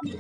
狩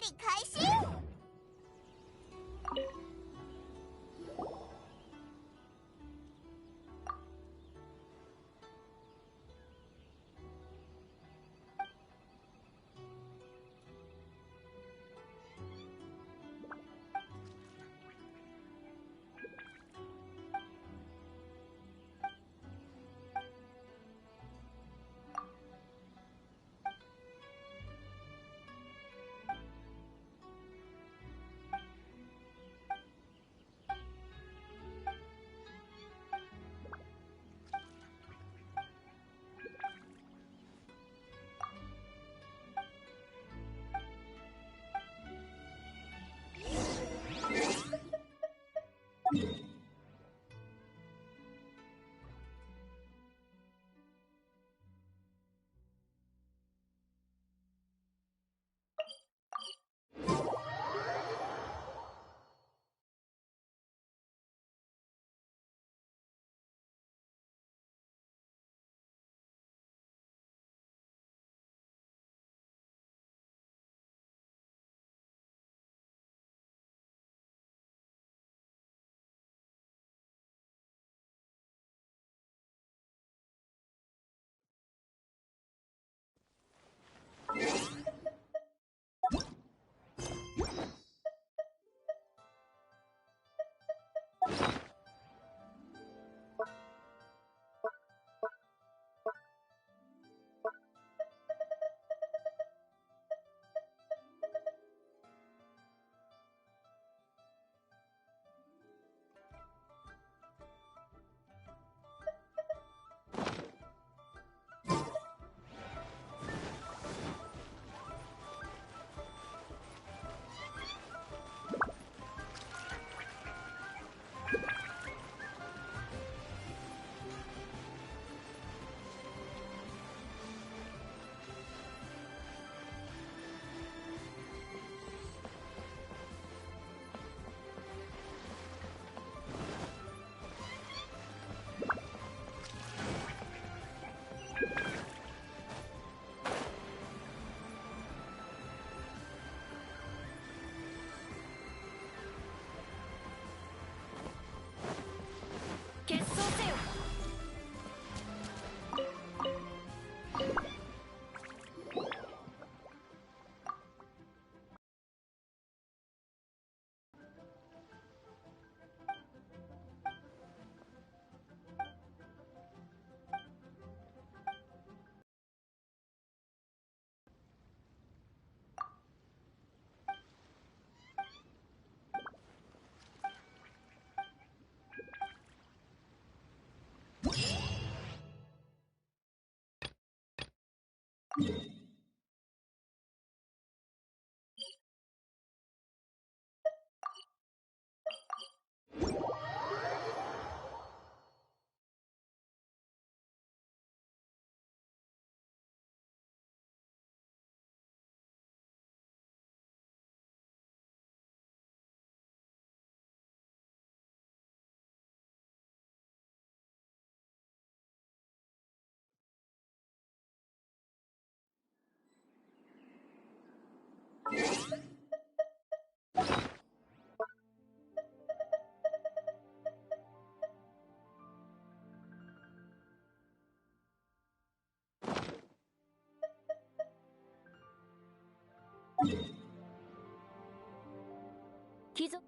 り開始。決闘せよ。貴族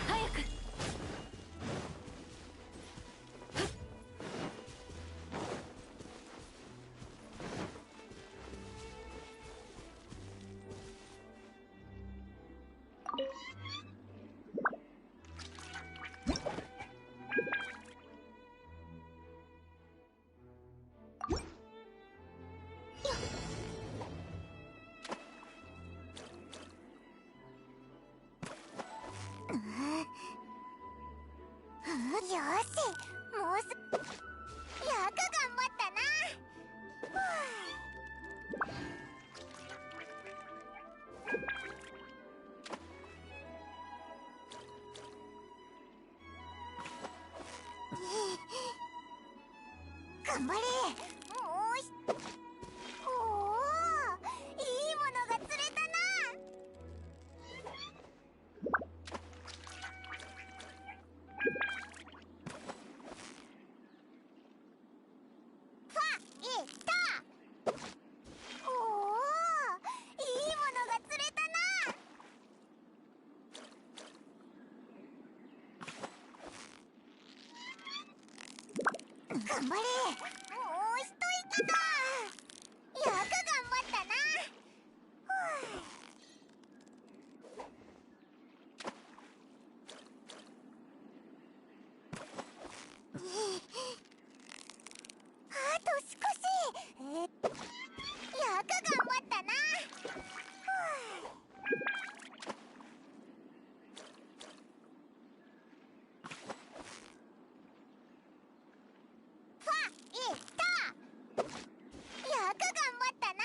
早く。よし、もうよく頑張ったな。頑張れ。おお、いいものが釣れたな。ファイト。おお、いいものが釣れたな。頑張れ。もう一息だ。よく頑張ったな。あと少し。よく頑張ったな。ファイト。よく頑張ったな。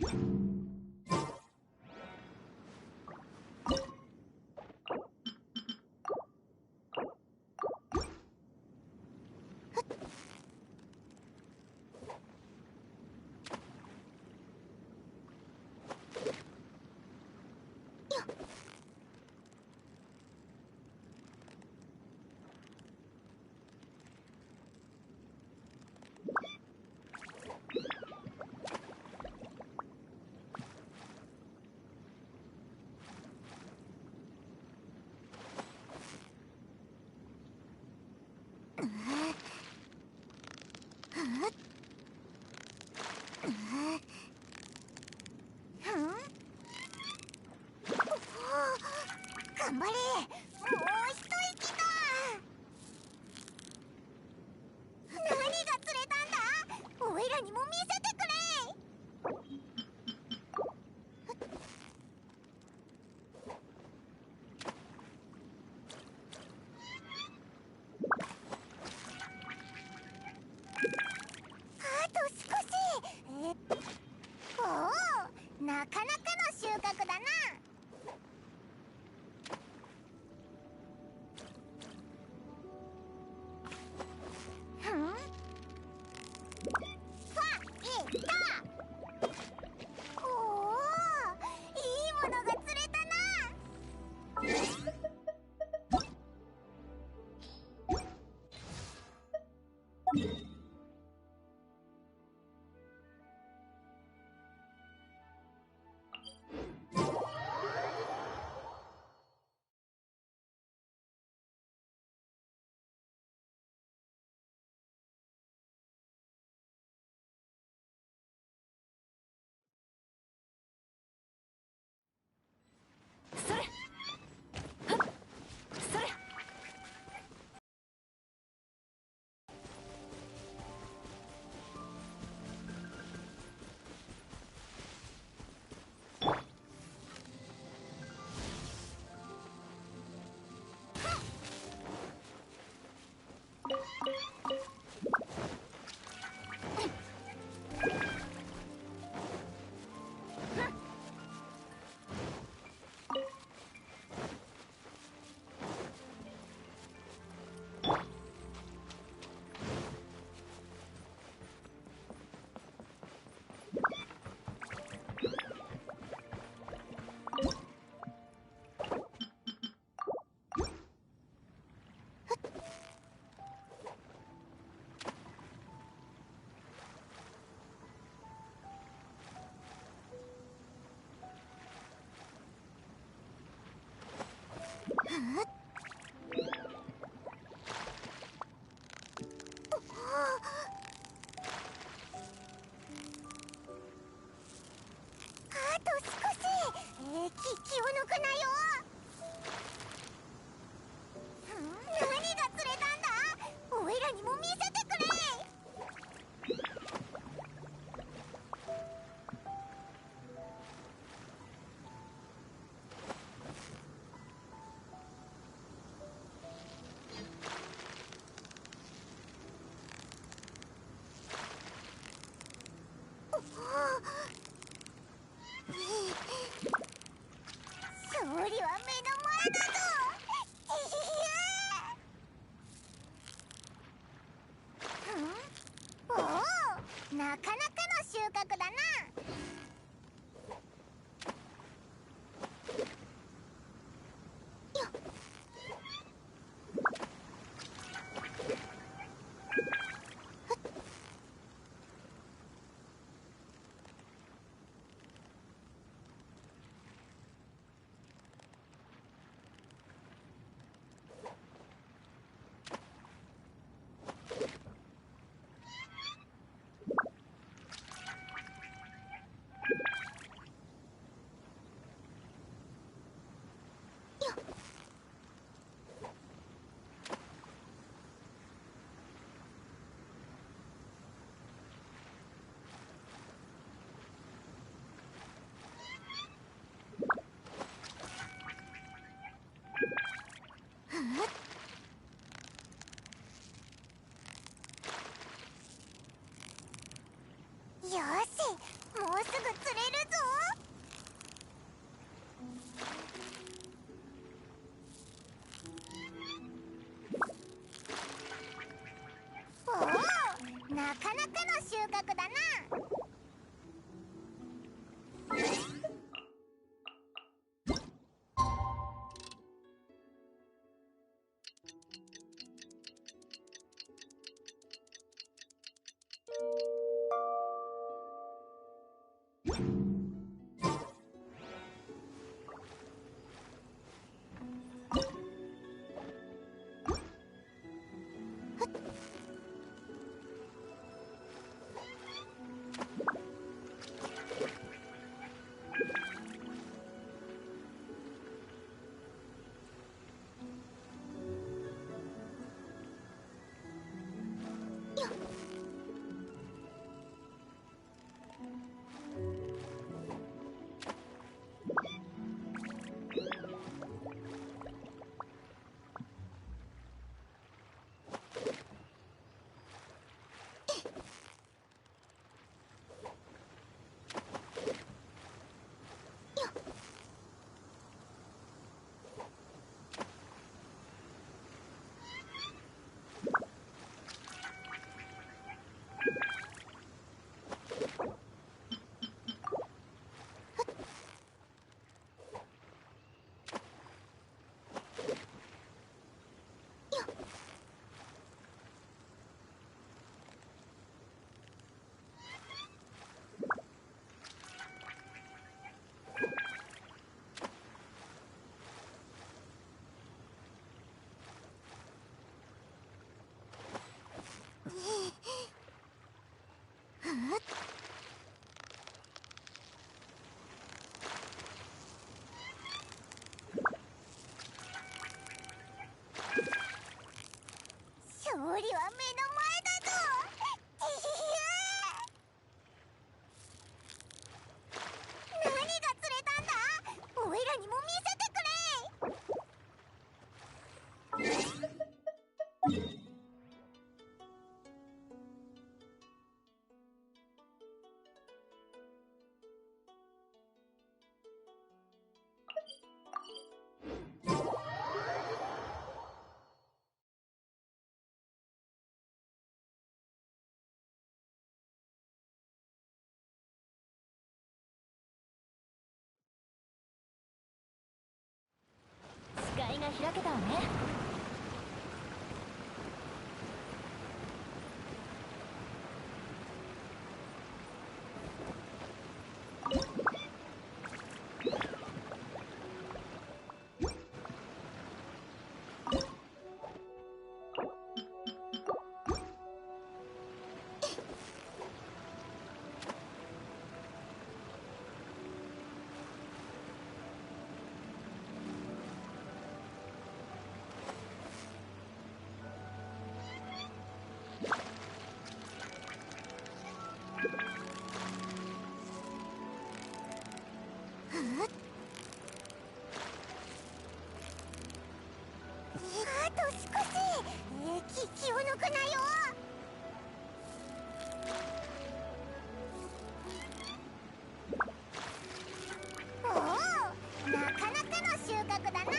頑張れ、もう一息だ。何が釣れたんだ。おいらにも見せてくれ。あと少し。おお、なかなかの収穫だな。それそれ。あと少し。気を抜くなよ。何が釣れたんだ。おいらにも見せてくれ。勝利は目の前だぞ。勝利は目の前だぞ。何が釣れたんだ。おいらにも見せてくれ。視界が開けたわね。あと少し、気を抜くなよ。おお、なかなかの収穫だな。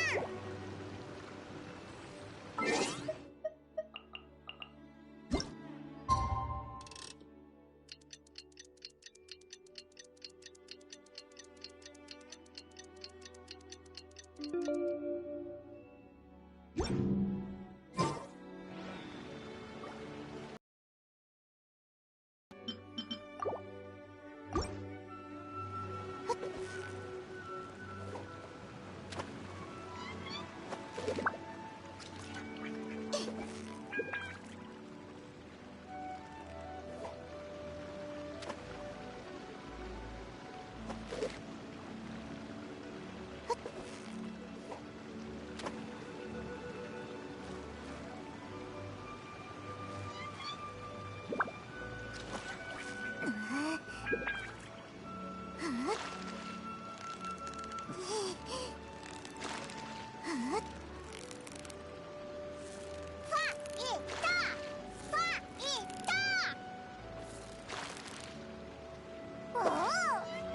おお、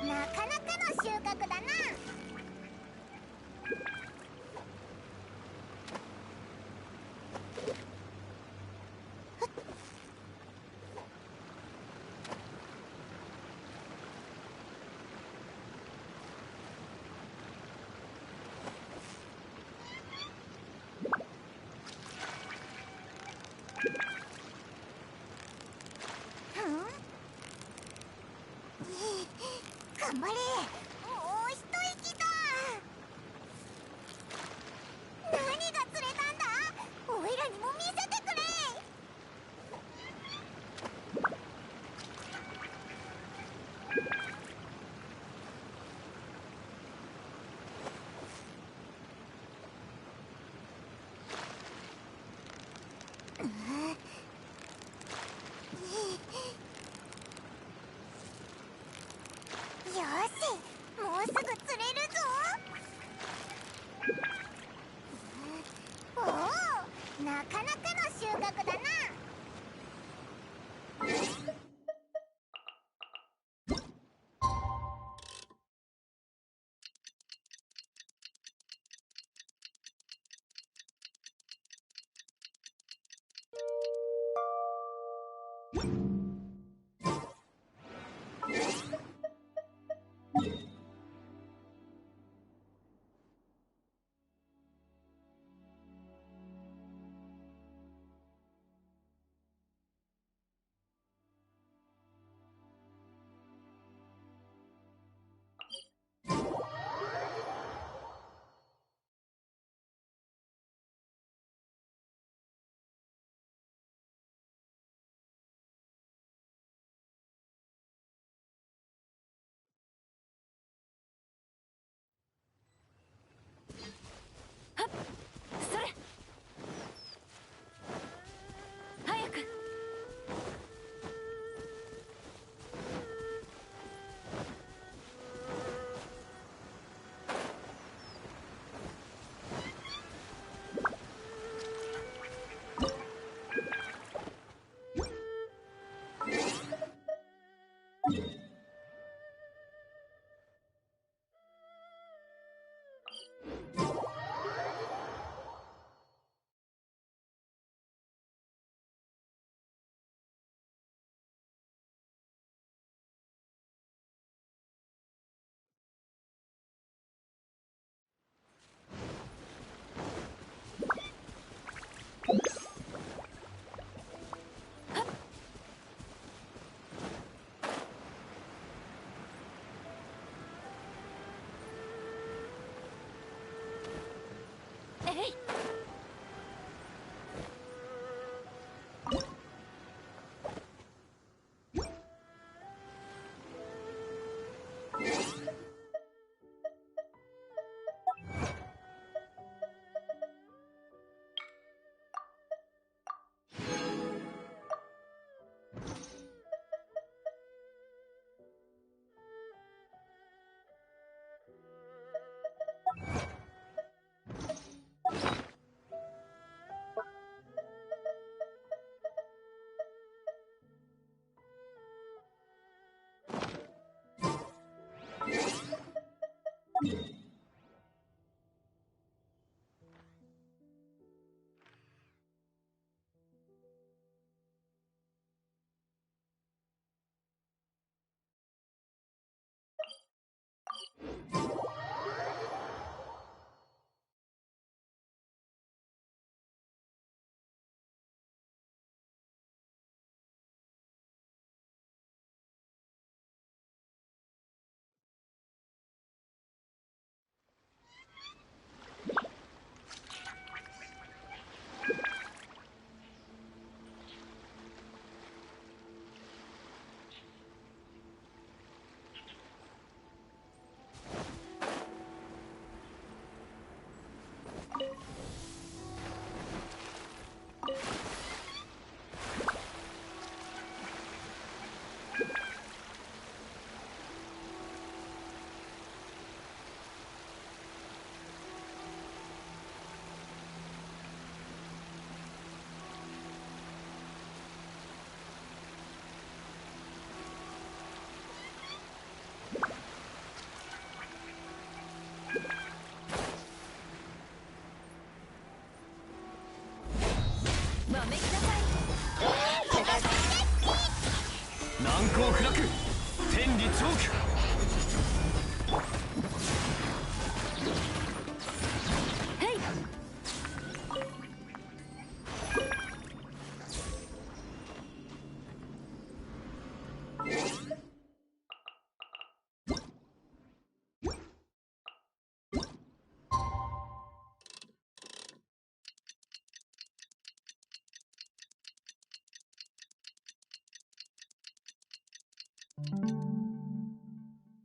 なかなかの収穫だな。頑張れ、もう一息だ。何が釣れたんだ。おいらにも見せてくれ。よし、もうすぐ釣れるぞ。おお、なかなかの収穫だな。それ、早く。えい。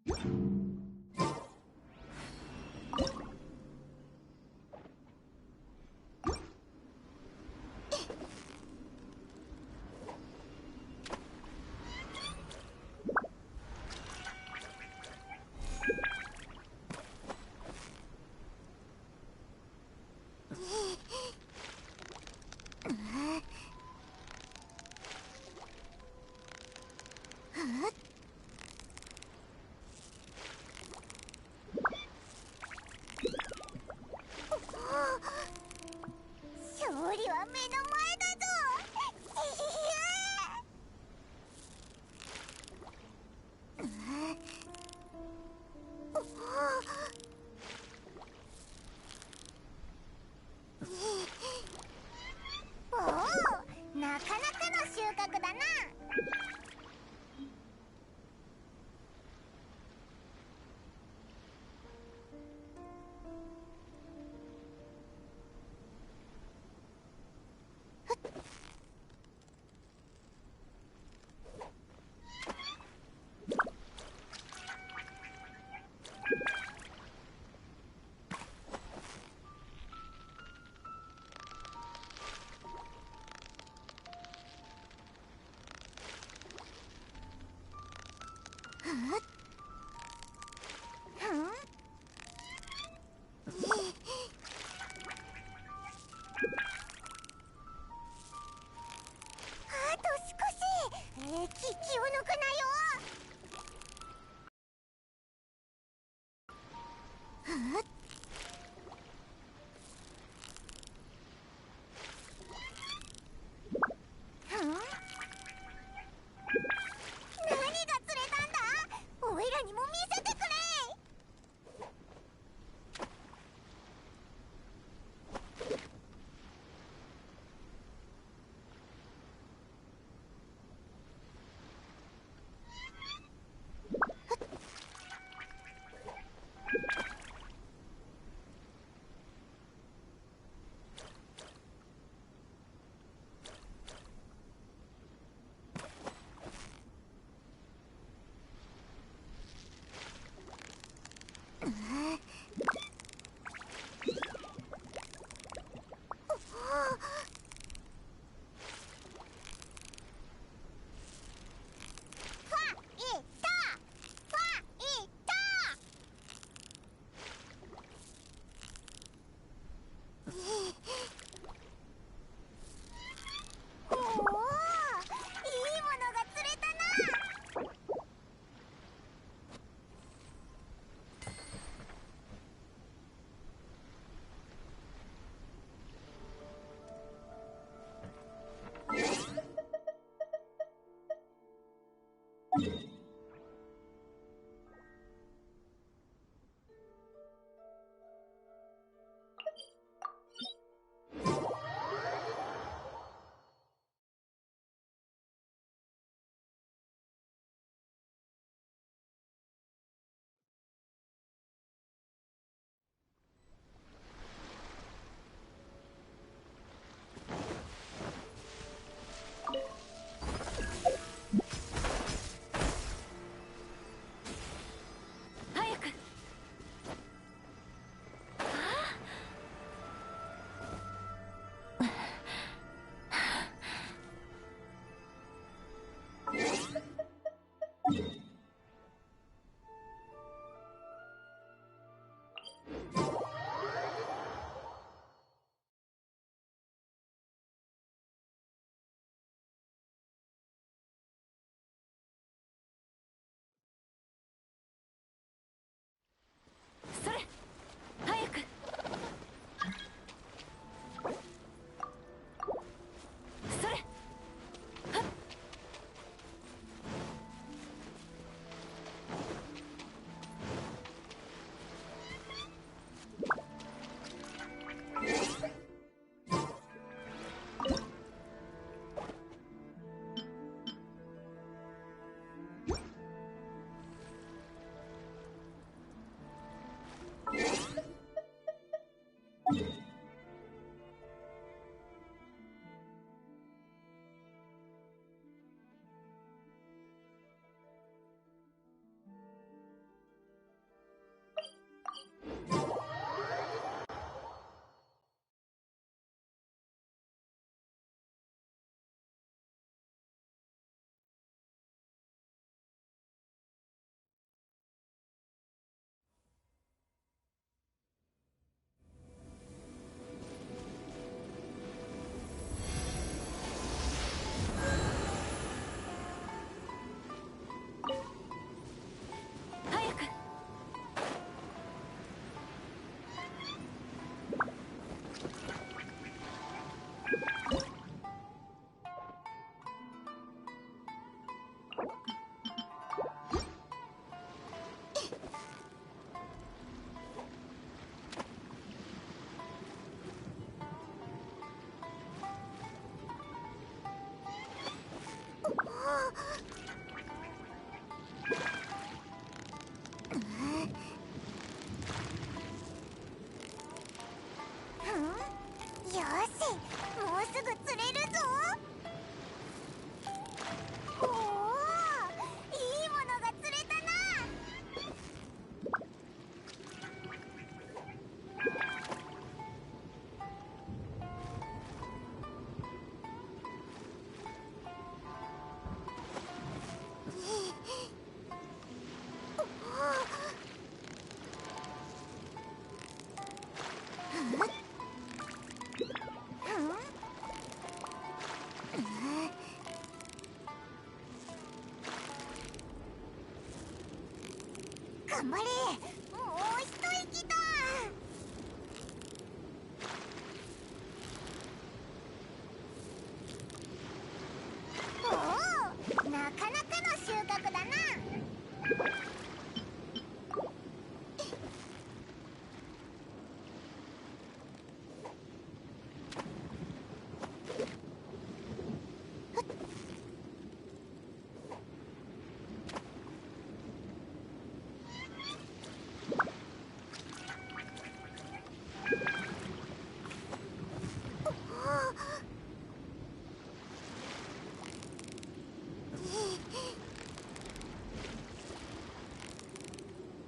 勝利は目の前だぞ。おお、なかなかの収穫だな。あと少し、気を抜くなよ。何が釣れたんだ。おいらにも見せてくれ。おお、いいものが釣れたな。もうすぐ釣れるぞ。おお、いいものが釣れたな。頑張れ、もう一息だ。おお、なかなかの収穫だな。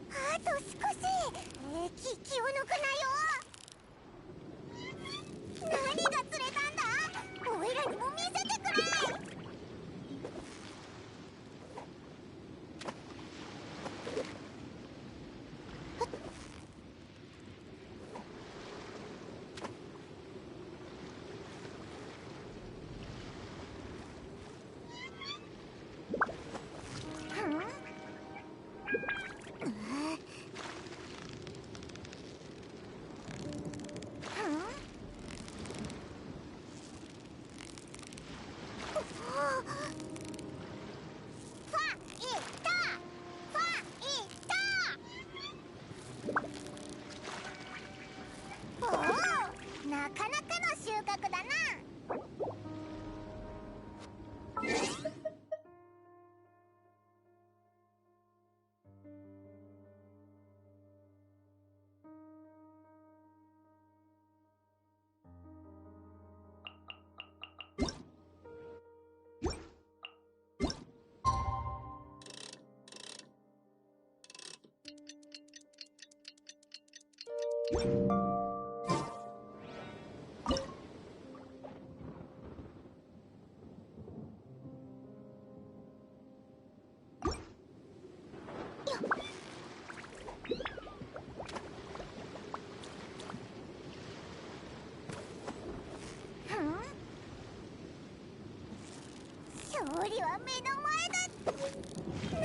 あと少し、気を抜くなよ。何が釣れたんだ。おいらにも見せてくれ。なかなかの収穫だな。勝利は目の前だ。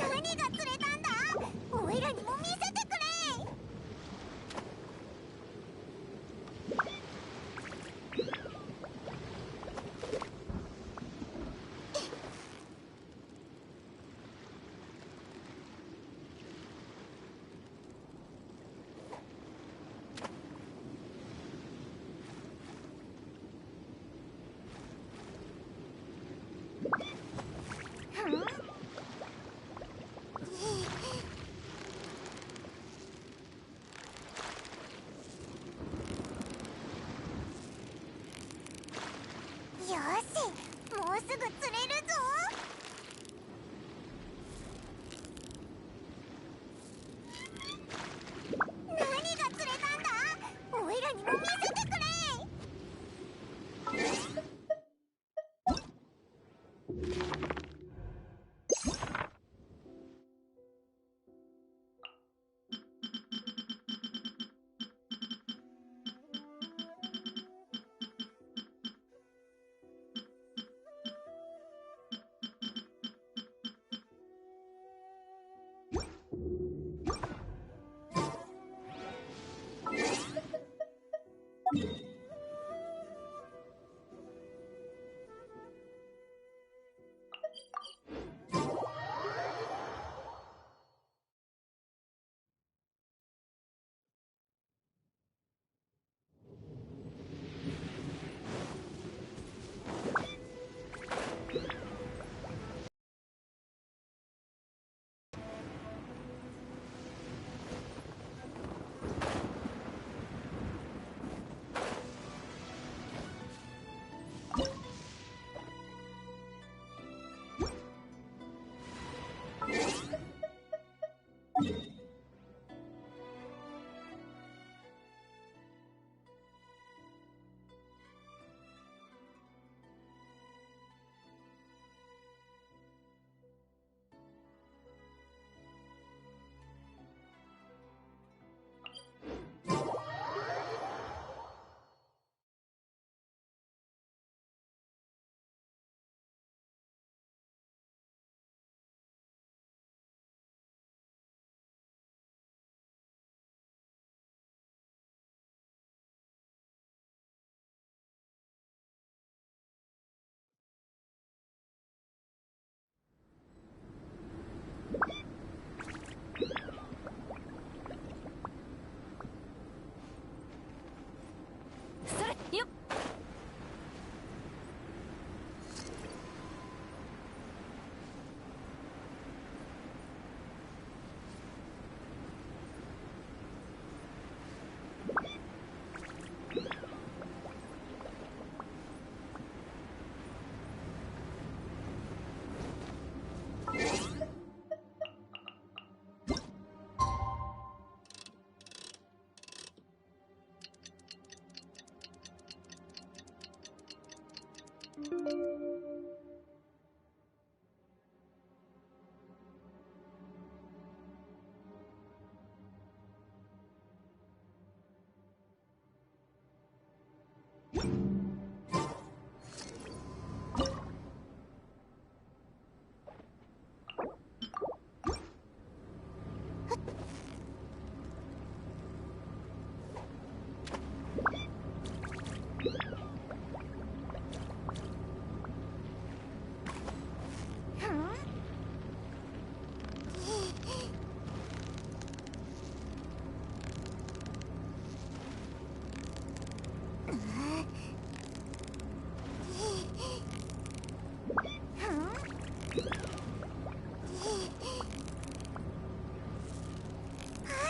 何が釣れたんだ。おいらにも見せてくれ。よし、もうすぐ釣れるぞ。何が釣れたんだ。おいらにも見せてくれ。あ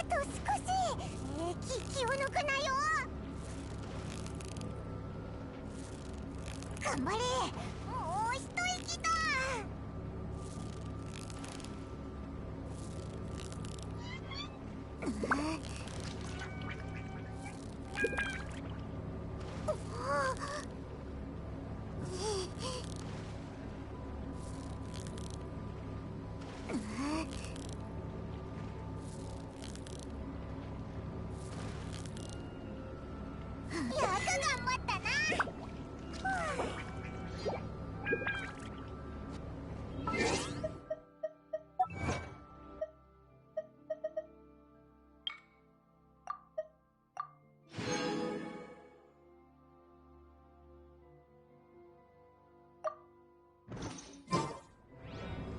と少し、気を抜くなよ。頑張れ、もう一息だ。よく頑張ったな。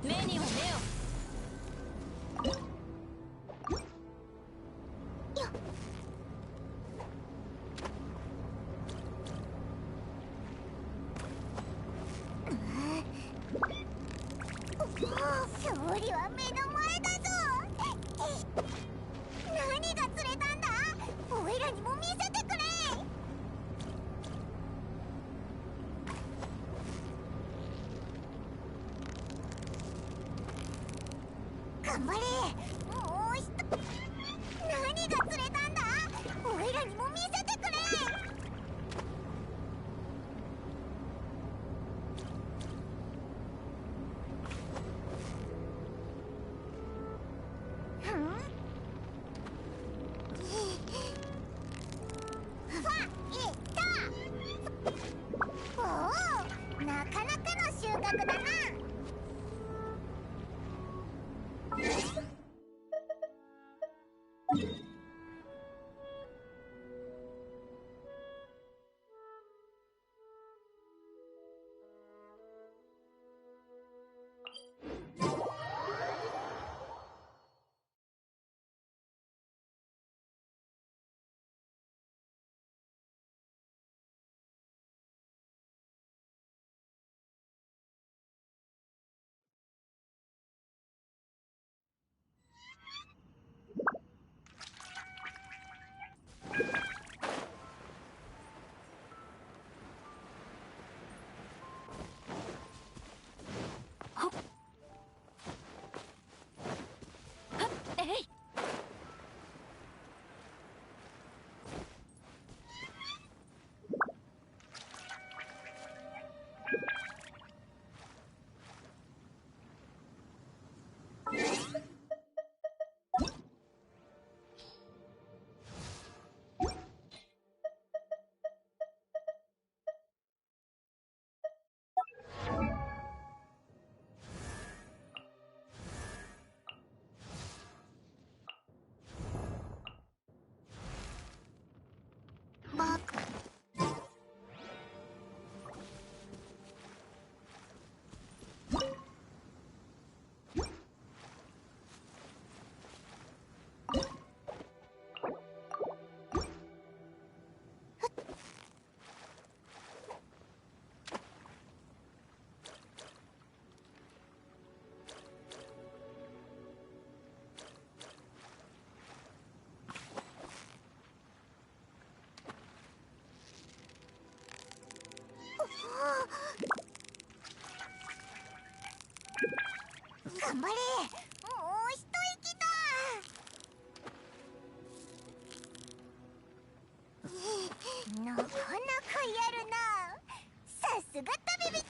目には目を。勝利は目の前だぞ。何が釣れたんだ。おいらにも見せてくれ。頑張れ、もう一何が釣れたんだ。おいらにも見せてくれ。おお、なかなかの収穫だな。えい。頑張れ、もう一息だ。なかなかやるな。さすが旅人。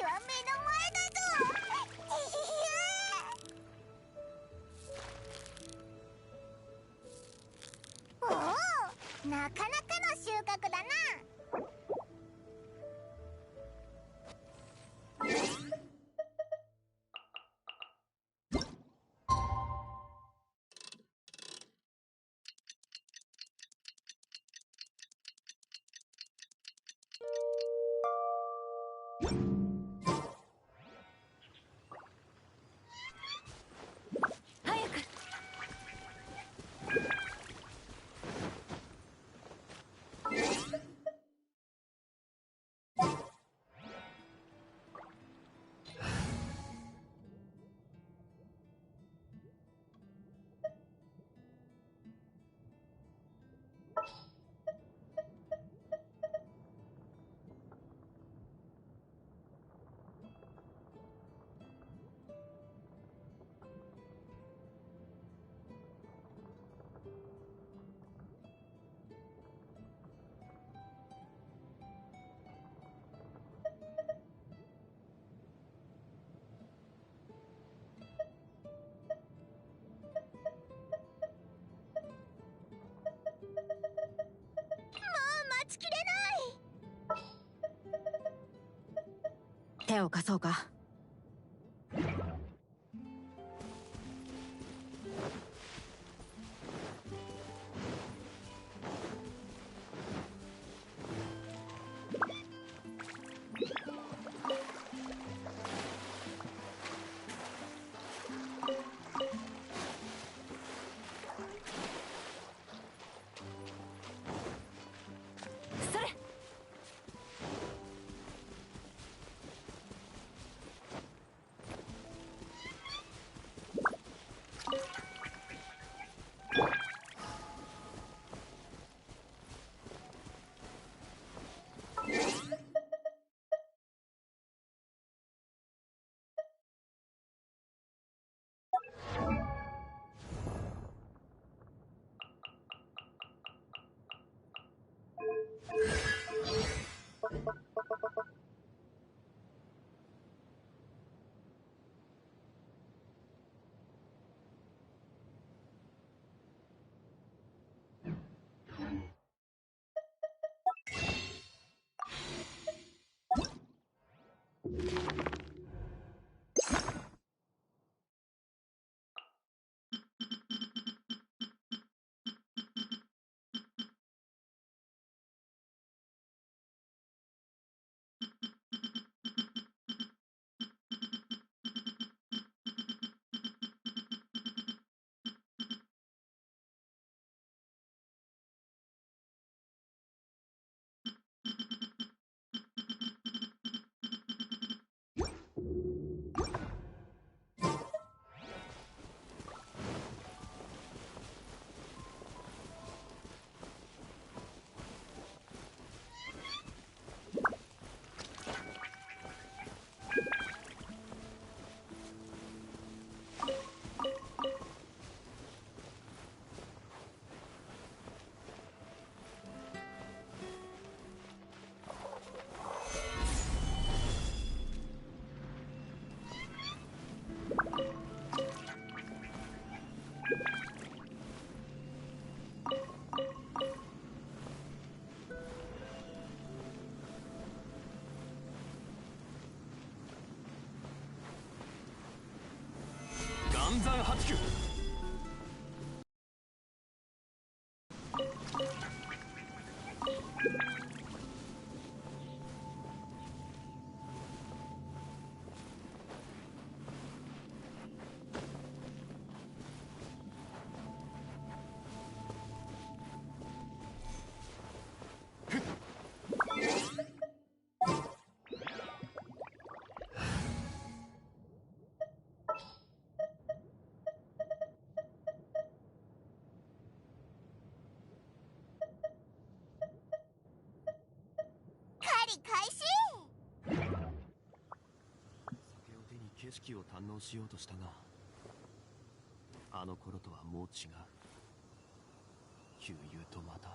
は目の前だぞ。おお、なかなかの収穫だな。早く。待ちきれない。手を貸そうか。それ。暗算8球。狩り開始。酒を手に景色を堪能しようとしたが、あの頃とはもう違う。悠々とまた。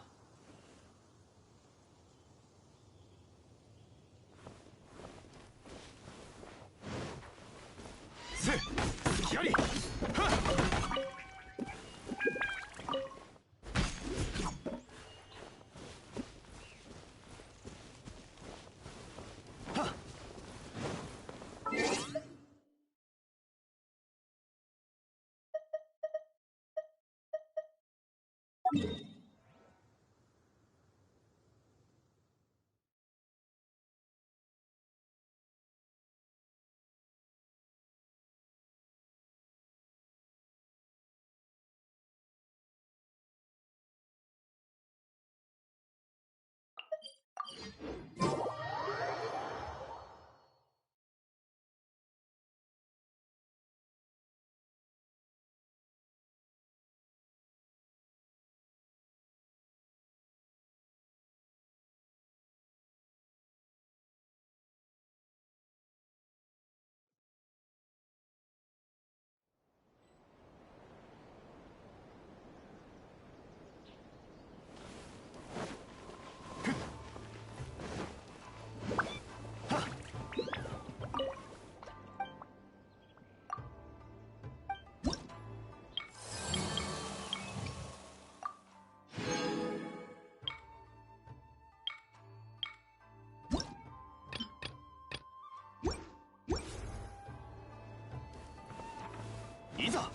いざ。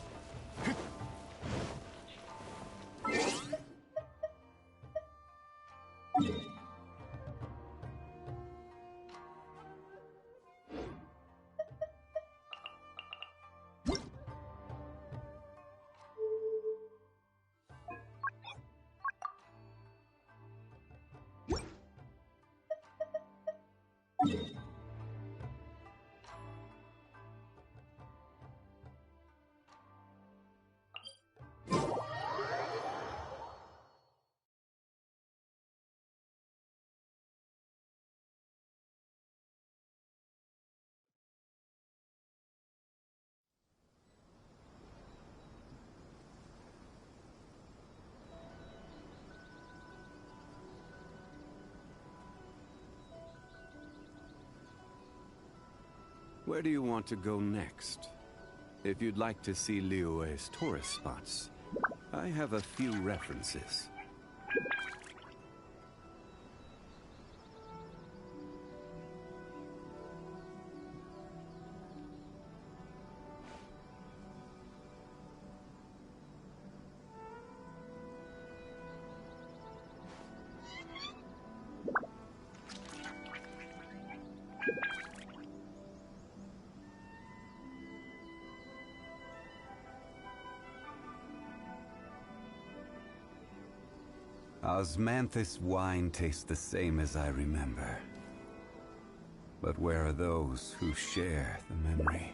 Where do you want to go next? If you'd like to see Liyue's tourist spots, I have a few references. Osmanthus wine tastes the same as I remember. But where are those who share the memory?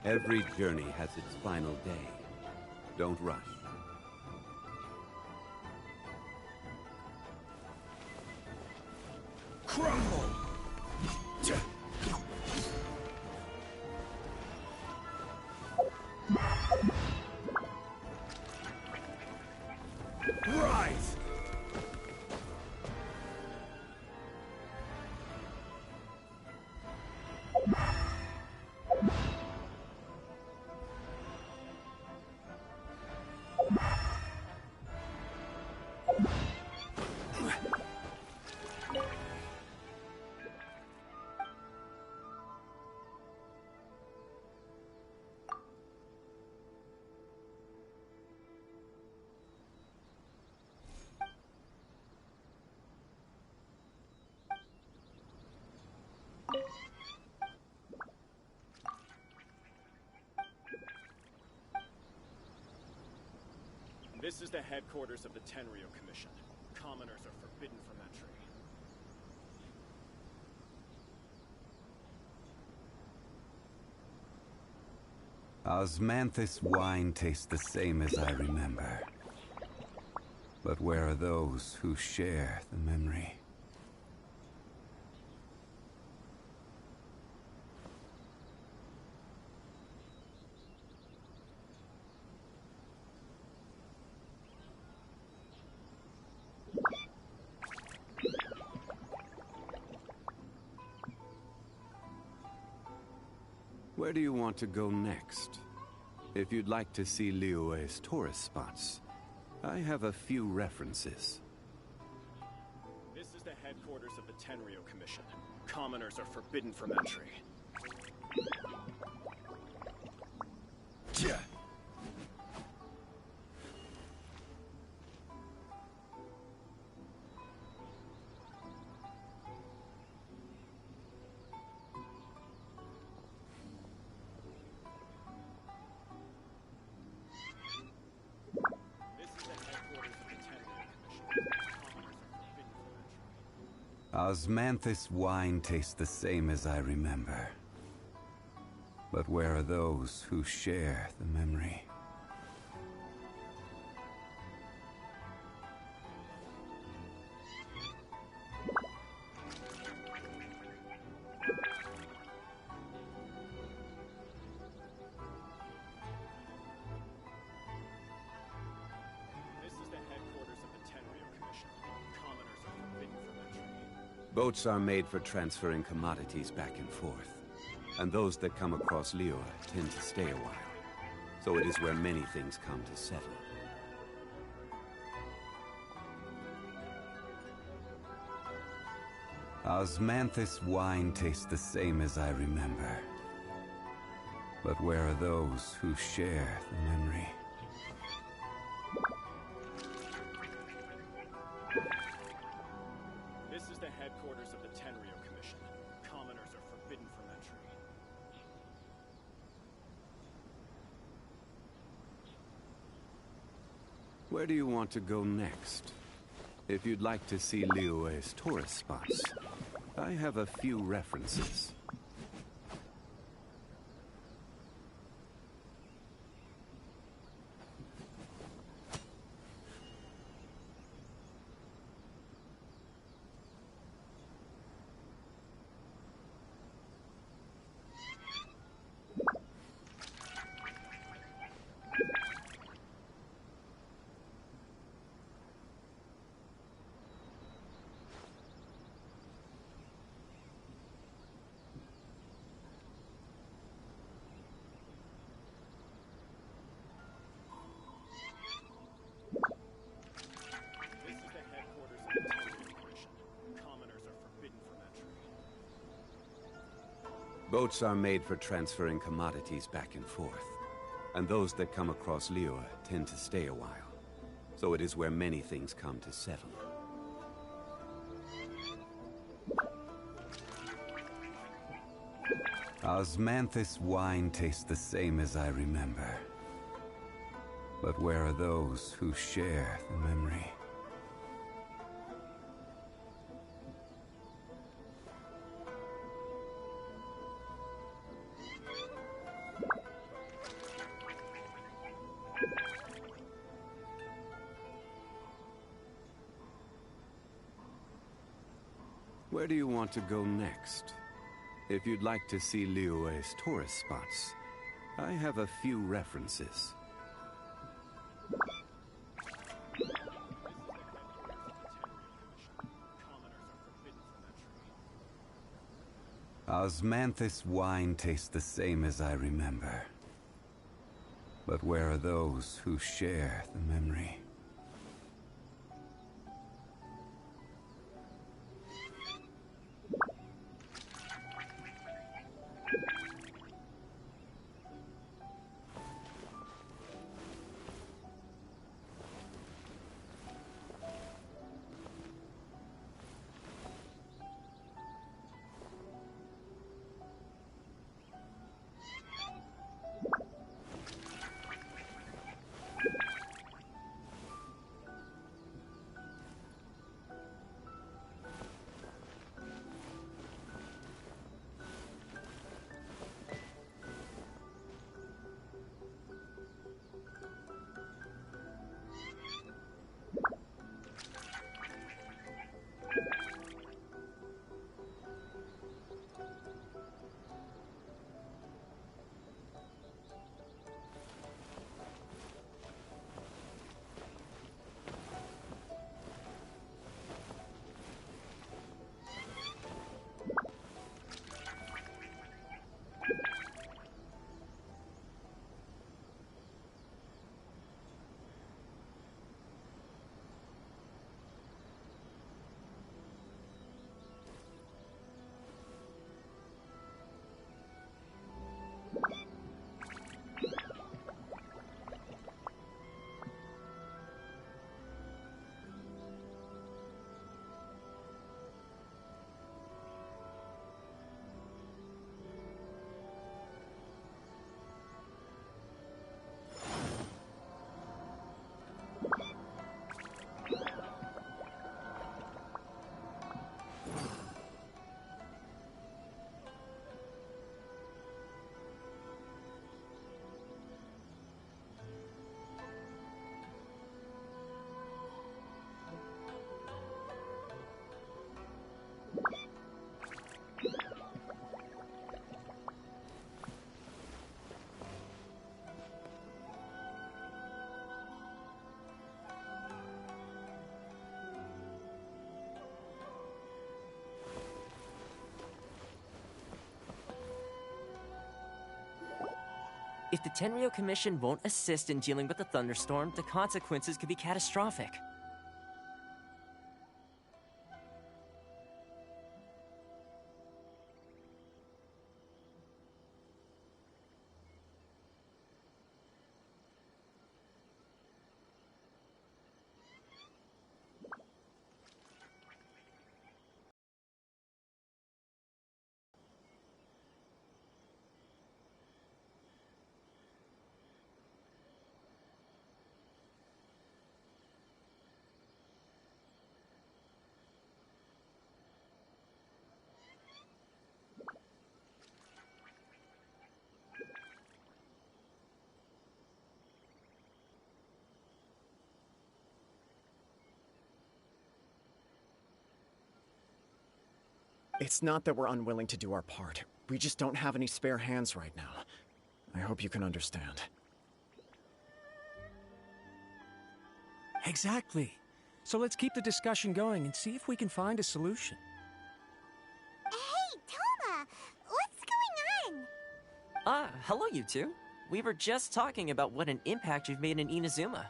Every journey has its final day. Don't rush. Crumble! Rise! This is the headquarters of the Tenryo Commission. Commoners are forbidden from entry. Osmanthus wine tastes the same as I remember. But where are those who share the memory? Where do you want to go next? If you'd like to see Liyue's tourist spots, I have a few references. This is the headquarters of the Tenryo Commission. Commoners are forbidden from entry. Osmanthus wine tastes the same as I remember. But where are those who share the memory? This is the headquarters of the Tenryo Commission. Commoners are forbidden from entry. Boats are made for transferring commodities back and forth. And those that come across Liyue tend to stay a while. So it is where many things come to settle. Osmanthus wine tastes the same as I remember. But where are those who share the memory? This is the headquarters of the Tenryo Commission. Commoners are forbidden from entry. Where do you want to go next? If you'd like to see Liyue's tourist spots, I have a few references. This is the headquarters of the Tenryo Commission. Commoners are forbidden from entry. Boats are made for transferring commodities back and forth. And those that come across Liyue tend to stay a while. So it is where many things come to settle. Osmanthus wine tastes the same as I remember. But where are those who share the memory? Where do you want to go next? If you'd like to see Liyue's tourist spots, I have a few references. Osmanthus wine tastes the same as I remember. But where are those who share the memory? If the Tenryo Commission won't assist in dealing with the thunderstorm, the consequences could be catastrophic. It's not that we're unwilling to do our part. We just don't have any spare hands right now. I hope you can understand. Exactly. So let's keep the discussion going and see if we can find a solution. Hey, Toma! What's going on? Hello you two. We were just talking about what an impact you've made in Inazuma.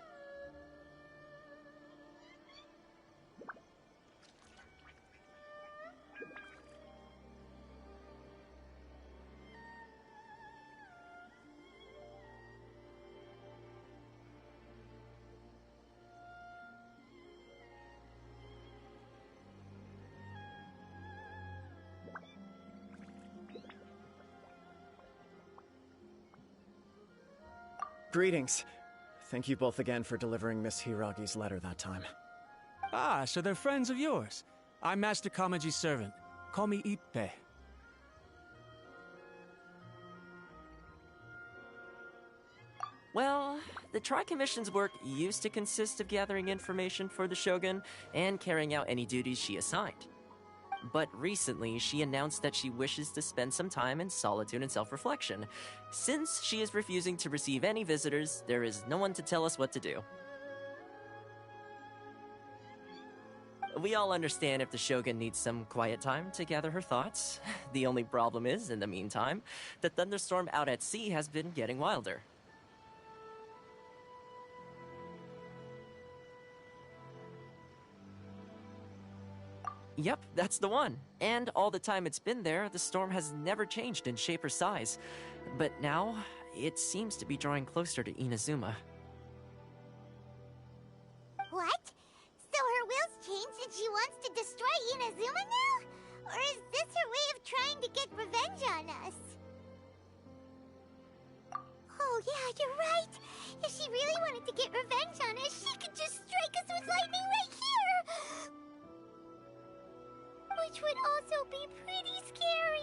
Greetings. Thank you both again for delivering Miss Hiragi's letter that time. Ah, so they're friends of yours. I'm Master Kamaji's servant. Call me Ippe. Well, the Tri-Commission's work used to consist of gathering information for the Shogun and carrying out any duties she assigned. But recently, she announced that she wishes to spend some time in solitude and self-reflection. Since she is refusing to receive any visitors, there is no one to tell us what to do. We all understand if the Shogun needs some quiet time to gather her thoughts. The only problem is, in the meantime, the thunderstorm out at sea has been getting wilder. Yep, that's the one. And all the time it's been there, the storm has never changed in shape or size. But now, it seems to be drawing closer to Inazuma. What? So her will's changed and she wants to destroy Inazuma now? Or is this her way of trying to get revenge on us? Oh yeah, you're right. If she really wanted to get revenge on us, she could just strike us with lightning right here! Which would also be pretty scary.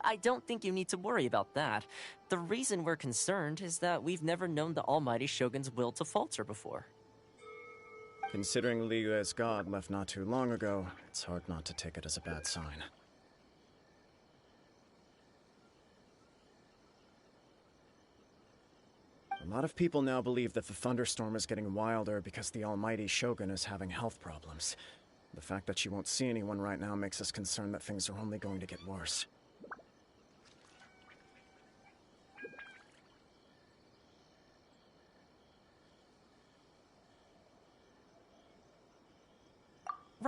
I don't think you need to worry about that. The reason we're concerned is that we've never known the Almighty Shogun's will to falter before. Considering Liyue's god left not too long ago, it's hard not to take it as a bad sign. A lot of people now believe that the thunderstorm is getting wilder because the Almighty Shogun is having health problems. The fact that she won't see anyone right now makes us concerned that things are only going to get worse.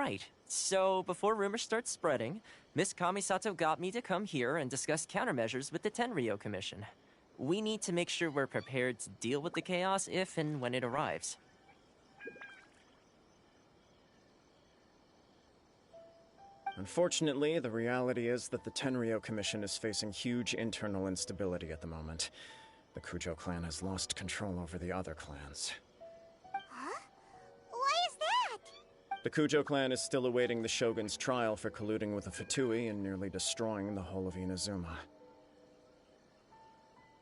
Right. So, before rumors start spreading, Miss Kamisato got me to come here and discuss countermeasures with the Tenryo Commission. We need to make sure we're prepared to deal with the chaos if and when it arrives. Unfortunately, the reality is that the Tenryo Commission is facing huge internal instability at the moment. The Kujo clan has lost control over the other clans. Huh? Why is that? The Kujo clan is still awaiting the Shogun's trial for colluding with the Fatui and nearly destroying the whole of Inazuma.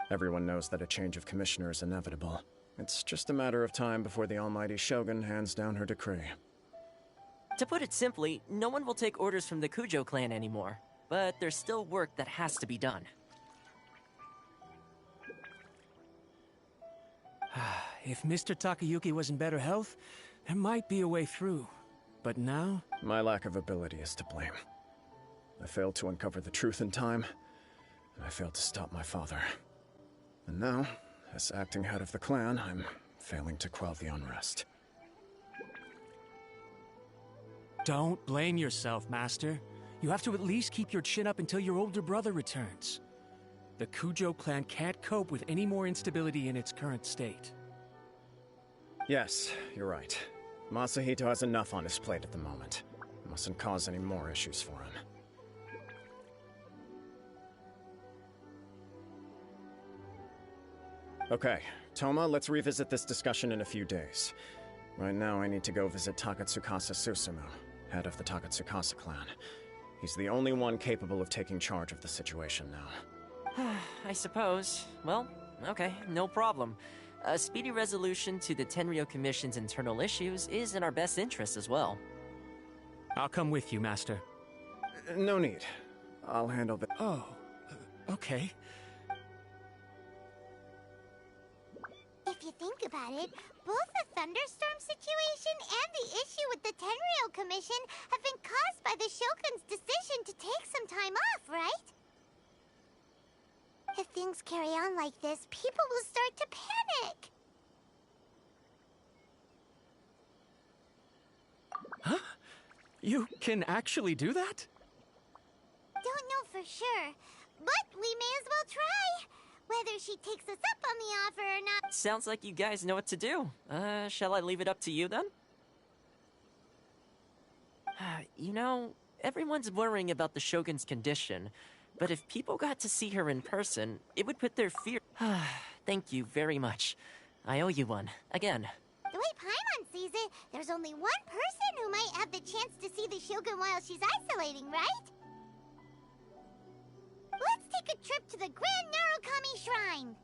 Everyone knows that a change of commissioner is inevitable. It's just a matter of time before the almighty Shogun hands down her decree. To put it simply, no one will take orders from the Kujo clan anymore. But there's still work that has to be done. If Mr. Takayuki was in better health, there might be a way through. But now? My lack of ability is to blame. I failed to uncover the truth in time, and I failed to stop my father. And now, as acting head of the clan, I'm failing to quell the unrest. Don't blame yourself, Master. You have to at least keep your chin up until your older brother returns. The Kujo clan can't cope with any more instability in its current state. Yes, you're right. Masahito has enough on his plate at the moment. Mustn't cause any more issues for him. Okay, Toma, let's revisit this discussion in a few days. Right now, I need to go visit Takatsukasa Susumu, head of the Takatsukasa clan. He's the only one capable of taking charge of the situation now. I suppose. Well, okay, no problem. A speedy resolution to the Tenryo Commission's internal issues is in our best interest as well. I'll come with you, Master. No need. I'll handle the... Oh, okay. If you think about it, both the thunderstorm situation and the issue with the Tenryo Commission have been caused by the Shogun's decision to take some time off, right? If things carry on like this, people will start to panic. Huh? You can actually do that? Don't know for sure, but we may as well try. Whether she takes us up on the offer or not. Sounds like you guys know what to do. Shall I leave it up to you then? You know, everyone's worrying about the Shogun's condition, but if people got to see her in person, it would put their fear... Thank you very much. I owe you one, again. The way Paimon sees it, there's only one person who might have the chance to see the Shogun while she's isolating, right? Let's take a trip to the Grand Narukami Shrine!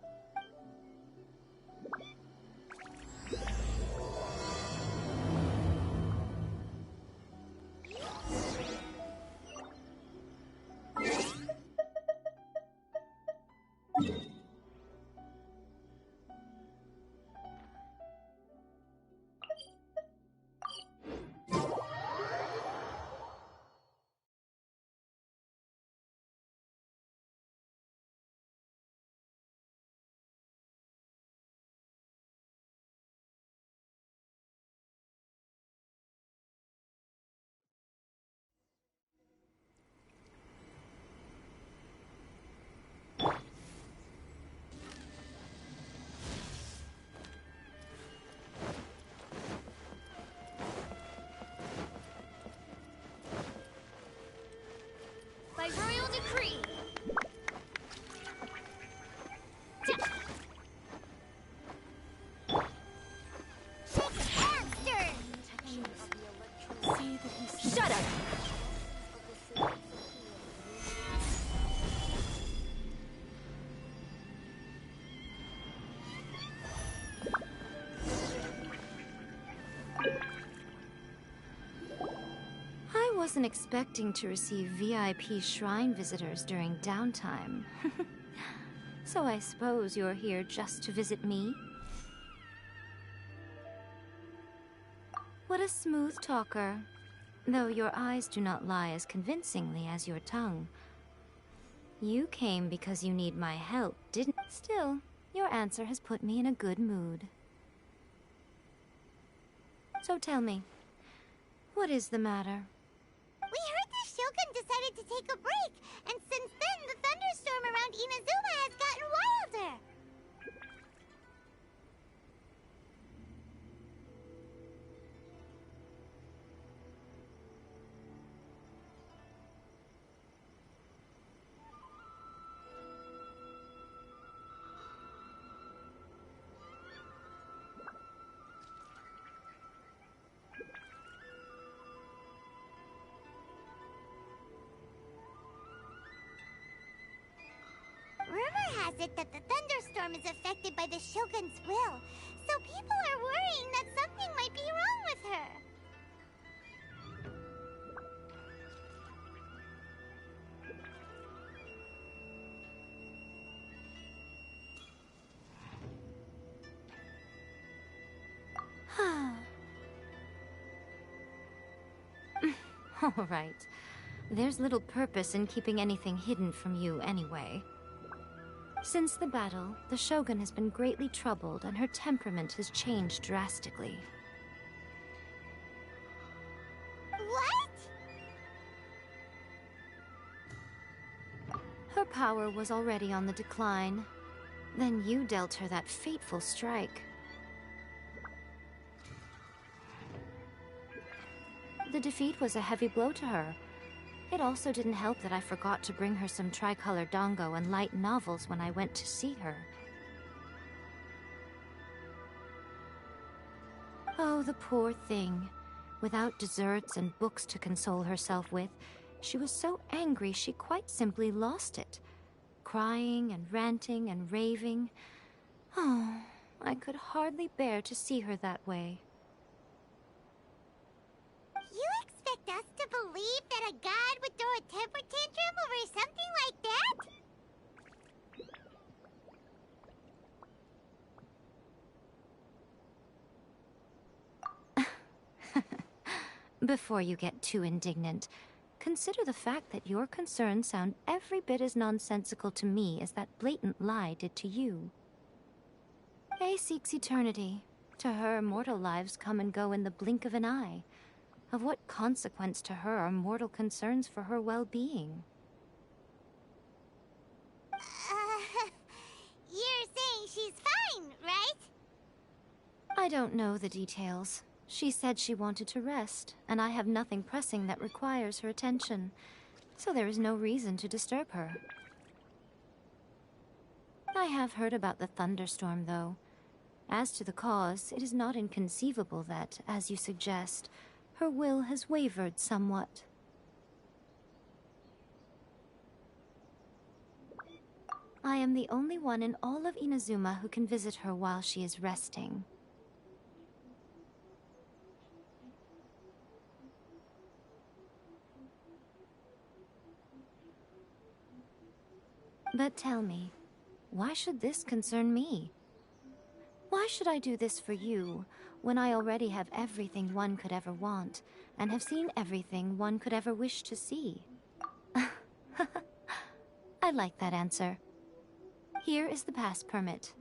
By royal decree. Shut up! I wasn't expecting to receive VIP shrine visitors during downtime. So I suppose you're here just to visit me? What a smooth talker. Though your eyes do not lie as convincingly as your tongue. You came because you need my help, didn't? Still, your answer has put me in a good mood. So tell me, What is the matter? We heard the Shogun decided to take a break, and since then the thunderstorm around Inazuma has gotten wilder. Rumor has it that the thunderstorm is affected by the Shogun's will, so people are worrying that something might be wrong with her. All right. There's little purpose in keeping anything hidden from you anyway. Since the battle, the Shogun has been greatly troubled and her temperament has changed drastically. What? Her power was already on the decline. Then you dealt her that fateful strike. The defeat was a heavy blow to her. It also didn't help that I forgot to bring her some tricolor dango and light novels when I went to see her. Oh, the poor thing. Without desserts and books to console herself with, she was so angry she quite simply lost it. Crying and ranting and raving. Oh, I could hardly bear to see her that way. You expect us to believe that a god would throw a temper tantrum over something like that? Before you get too indignant, consider the fact that your concerns sound every bit as nonsensical to me as that blatant lie did to you. A seeks eternity. To her, mortal lives come and go in the blink of an eye. Of what consequence to her are mortal concerns for her well-being? You're saying she's fine, right? I don't know the details. She said she wanted to rest, and I have nothing pressing that requires her attention, so there is no reason to disturb her. I have heard about the thunderstorm, though. As to the cause, it is not inconceivable that, as you suggest, her will has wavered somewhat. I am the only one in all of Inazuma who can visit her while she is resting. But tell me, why should this concern me? Why should I do this for you, when I already have everything one could ever want, and have seen everything one could ever wish to see? I like that answer. Here is the pass permit.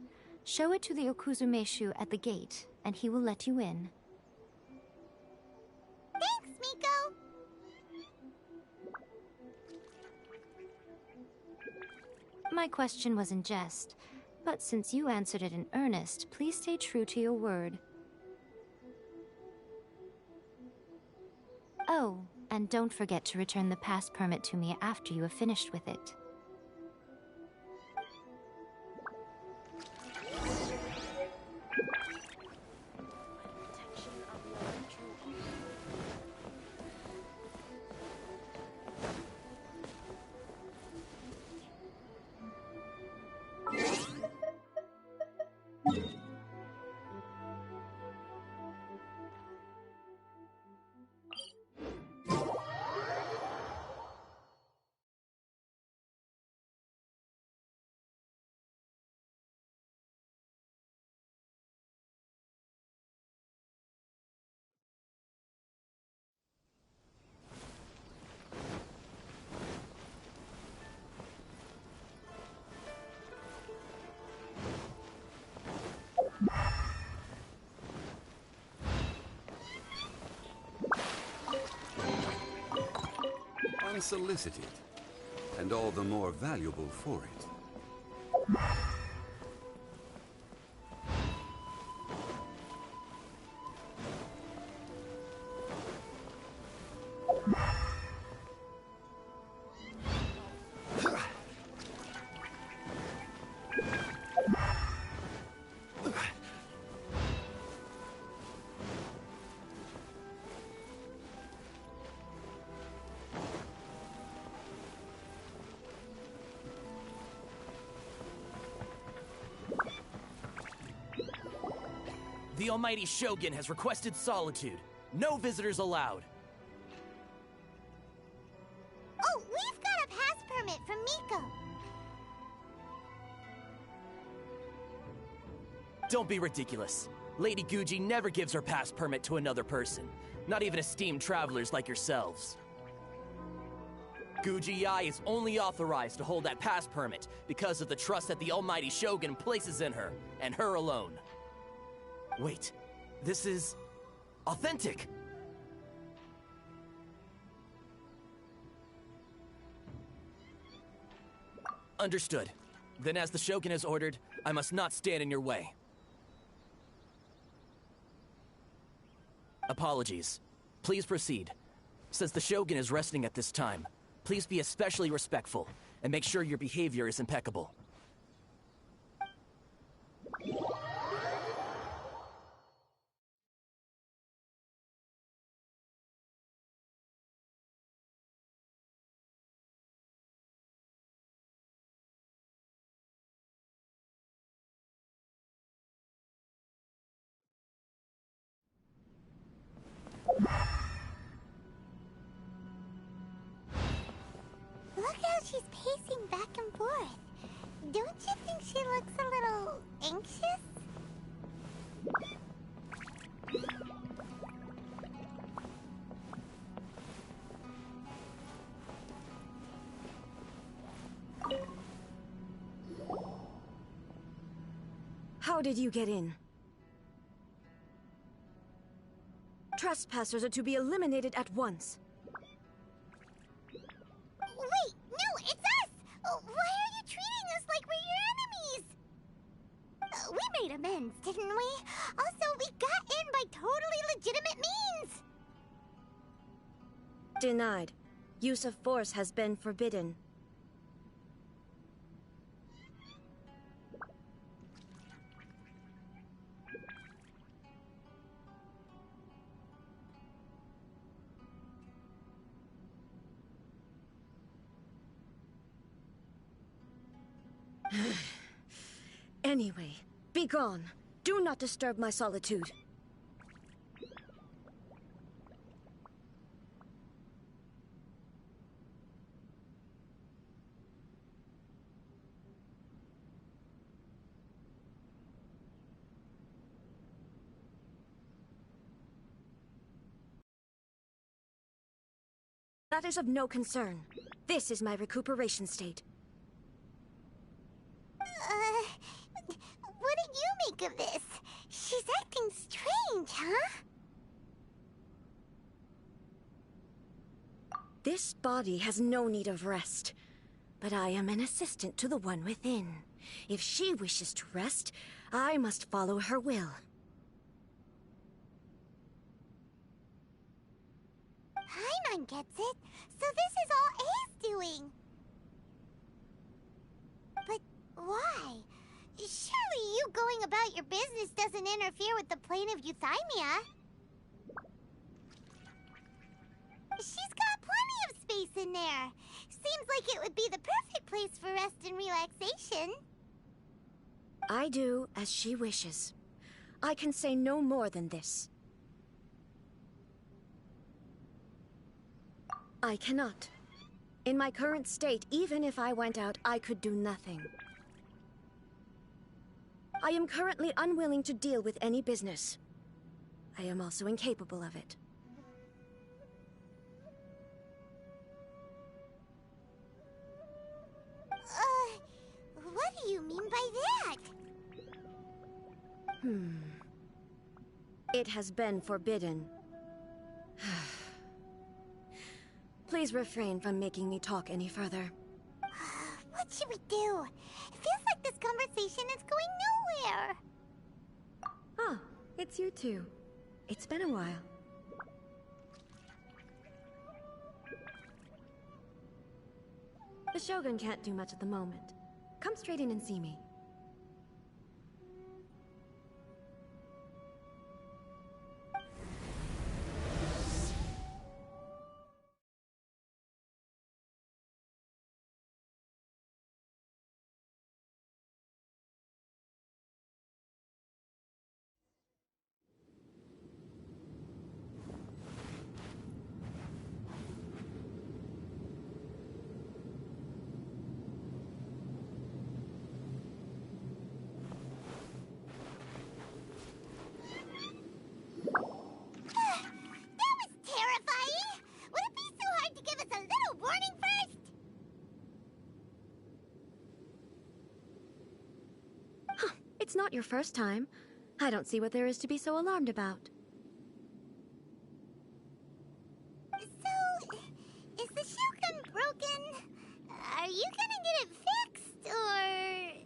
Show it to the Okuzumeshu at the gate, and he will let you in. Thanks, Miko! My question was in jest, but since you answered it in earnest, please stay true to your word. Oh, and don't forget to return the pass permit to me after you have finished with it. unsolicited, and all the more valuable for it. The Almighty Shogun has requested solitude. No visitors allowed. Oh, we've got a pass permit from Miko. Don't be ridiculous. Lady Guji never gives her pass permit to another person. Not even esteemed travelers like yourselves. Guji Ai is only authorized to hold that pass permit because of the trust that the Almighty Shogun places in her, and her alone. Wait, this is authentic. Understood. Then as the Shogun has ordered, I must not stand in your way. Apologies. Please proceed. Since the Shogun is resting at this time, please be especially respectful and make sure your behavior is impeccable. Look how she's pacing back and forth. Don't you think she looks a little anxious? How did you get in? Trespassers are to be eliminated at once. Wait, no, it's us! Why are you treating us like we're your enemies? We made amends, didn't we? Also, we got in by totally legitimate means! Denied. Use of force has been forbidden. Anyway, be gone. Do not disturb my solitude. That is of no concern. This is my recuperation state. What do you make of this? She's acting strange, huh? This body has no need of rest, but I am an assistant to the one within. If she wishes to rest, I must follow her will. Paimon gets it, so this is all A's doing. But why? Surely you going about your business doesn't interfere with the plane of euthymia. She's got plenty of space in there. Seems like it would be the perfect place for rest and relaxation. I do as she wishes. I can say no more than this. I cannot. In my current state, even if I went out, I could do nothing. I am currently unwilling to deal with any business. I am also incapable of it. What do you mean by that? It has been forbidden. Please Please refrain from making me talk any further. What should we do? It feels like this conversation is going nowhere. Ah, it's you two. It's been a while. The Shogun can't do much at the moment. Come straight in and see me. It's not your first time. I don't see what there is to be so alarmed about. So, is the Shogun broken? Are you gonna get it fixed, or...?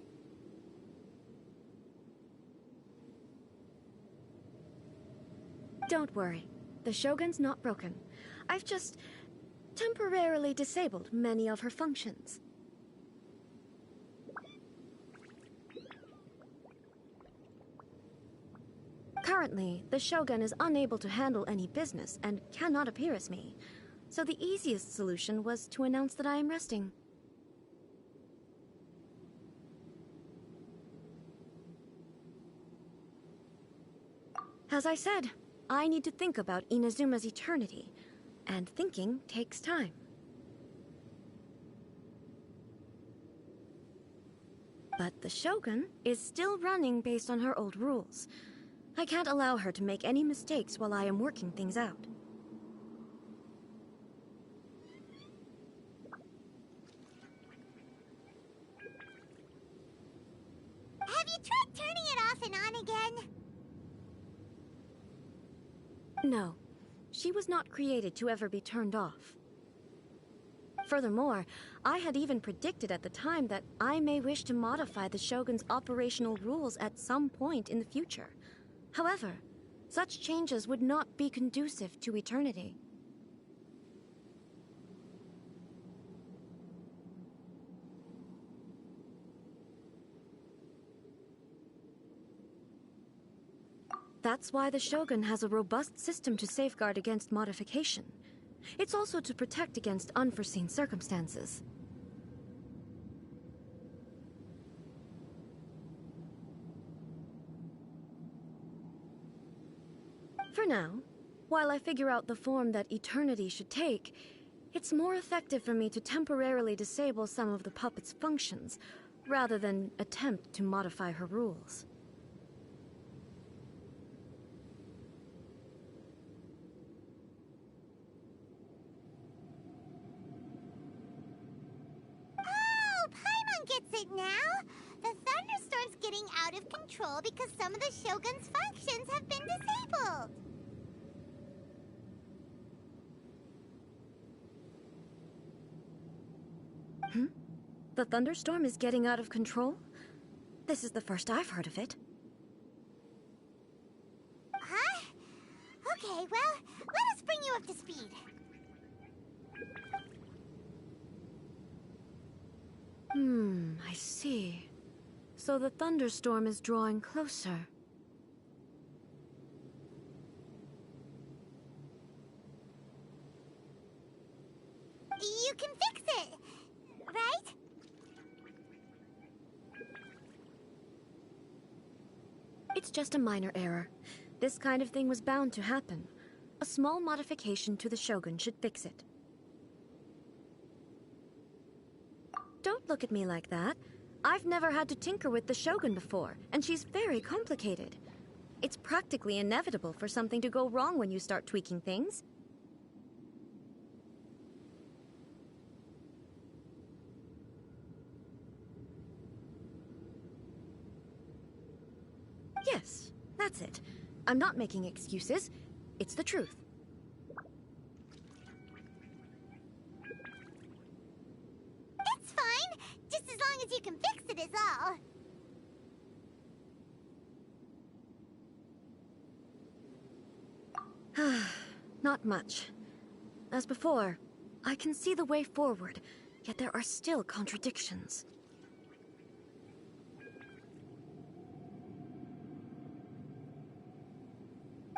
Don't worry. The Shogun's not broken. I've just temporarily disabled many of her functions. Currently, the Shogun is unable to handle any business and cannot appear as me. So the easiest solution was to announce that I am resting. As I said, I need to think about Inazuma's eternity, and thinking takes time. But the Shogun is still running based on her old rules. I can't allow her to make any mistakes while I am working things out. Have you tried turning it off and on again? No, she was not created to ever be turned off. Furthermore, I had even predicted at the time that I may wish to modify the Shogun's operational rules at some point in the future. However, such changes would not be conducive to eternity. That's why the Shogun has a robust system to safeguard against modification. It's also to protect against unforeseen circumstances. For now, while I figure out the form that eternity should take, it's more effective for me to temporarily disable some of the puppet's functions, rather than attempt to modify her rules. Oh, Paimon gets it now! The thunderstorm's getting out of control because some of the Shogun's functions have been disabled! The thunderstorm is getting out of control? This is the first I've heard of it. Huh? Okay, well, let us bring you up to speed. I see. So the thunderstorm is drawing closer. You can fix it, right? It's just a minor error. This kind of thing was bound to happen. A small modification to the Shogun should fix it. Don't look at me like that. I've never had to tinker with the Shogun before, and she's very complicated. It's practically inevitable for something to go wrong when you start tweaking things. Yes, that's it. I'm not making excuses. It's the truth. long as you can fix it is all. Not much. As before, I can see the way forward, yet there are still contradictions.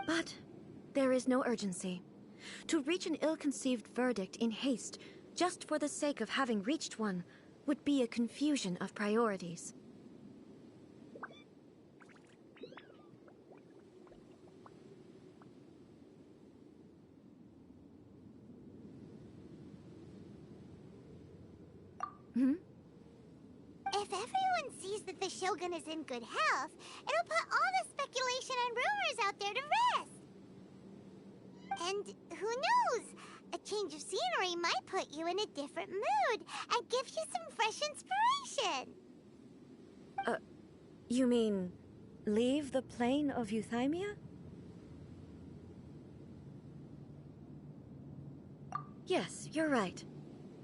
But there is no urgency. To reach an ill-conceived verdict in haste, just for the sake of having reached one, would be a confusion of priorities. If everyone sees that the Shogun is in good health, it'll put all the speculation and rumors out there to rest. And who knows? A change of scenery might put you in a different mood and give you some fresh inspiration. You mean leave the plane of Euthymia? Yes, you're right.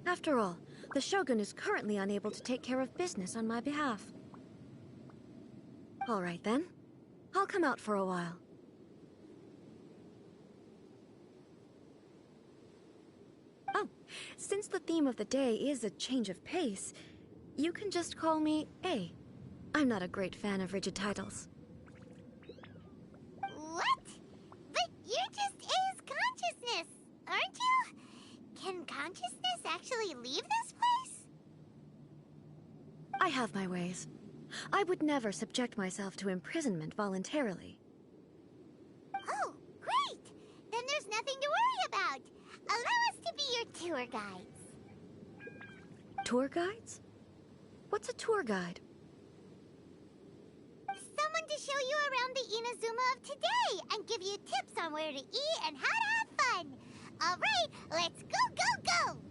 After all, the Shogun is currently unable to take care of business on my behalf. All right then. I'll come out for a while. Oh, since the theme of the day is a change of pace, you can just call me A. I'm not a great fan of rigid titles. What? But you're just A's consciousness, aren't you? Can consciousness actually leave this place? I have my ways. I would never subject myself to imprisonment voluntarily. Oh, great! Then there's nothing to worry about. Allow us to be your tour guides. Tour guides? What's a tour guide? Someone to show you around the Inazuma of today and give you tips on where to eat and how to have fun. All right, let's go, go, go!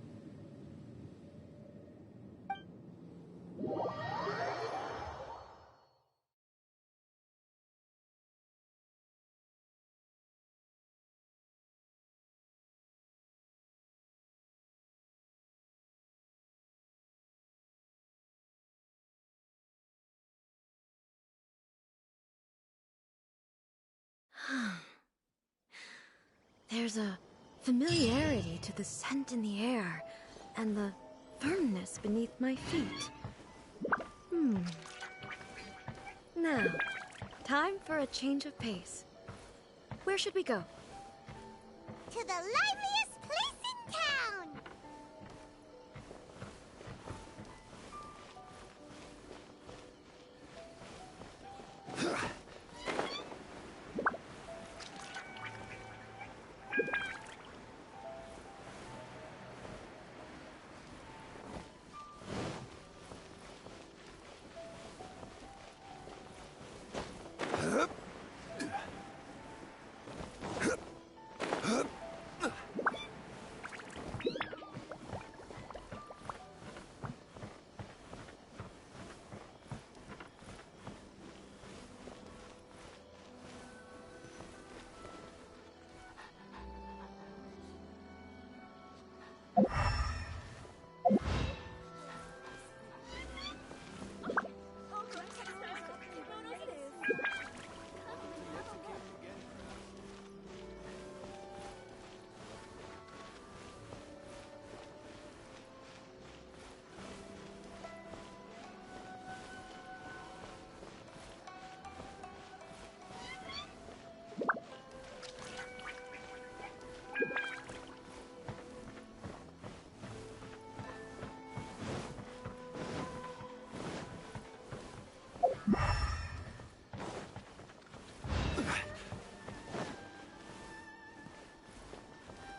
There's a familiarity to the scent in the air and the firmness beneath my feet. Now, time for a change of pace. Where should we go? To the liveliest place in town!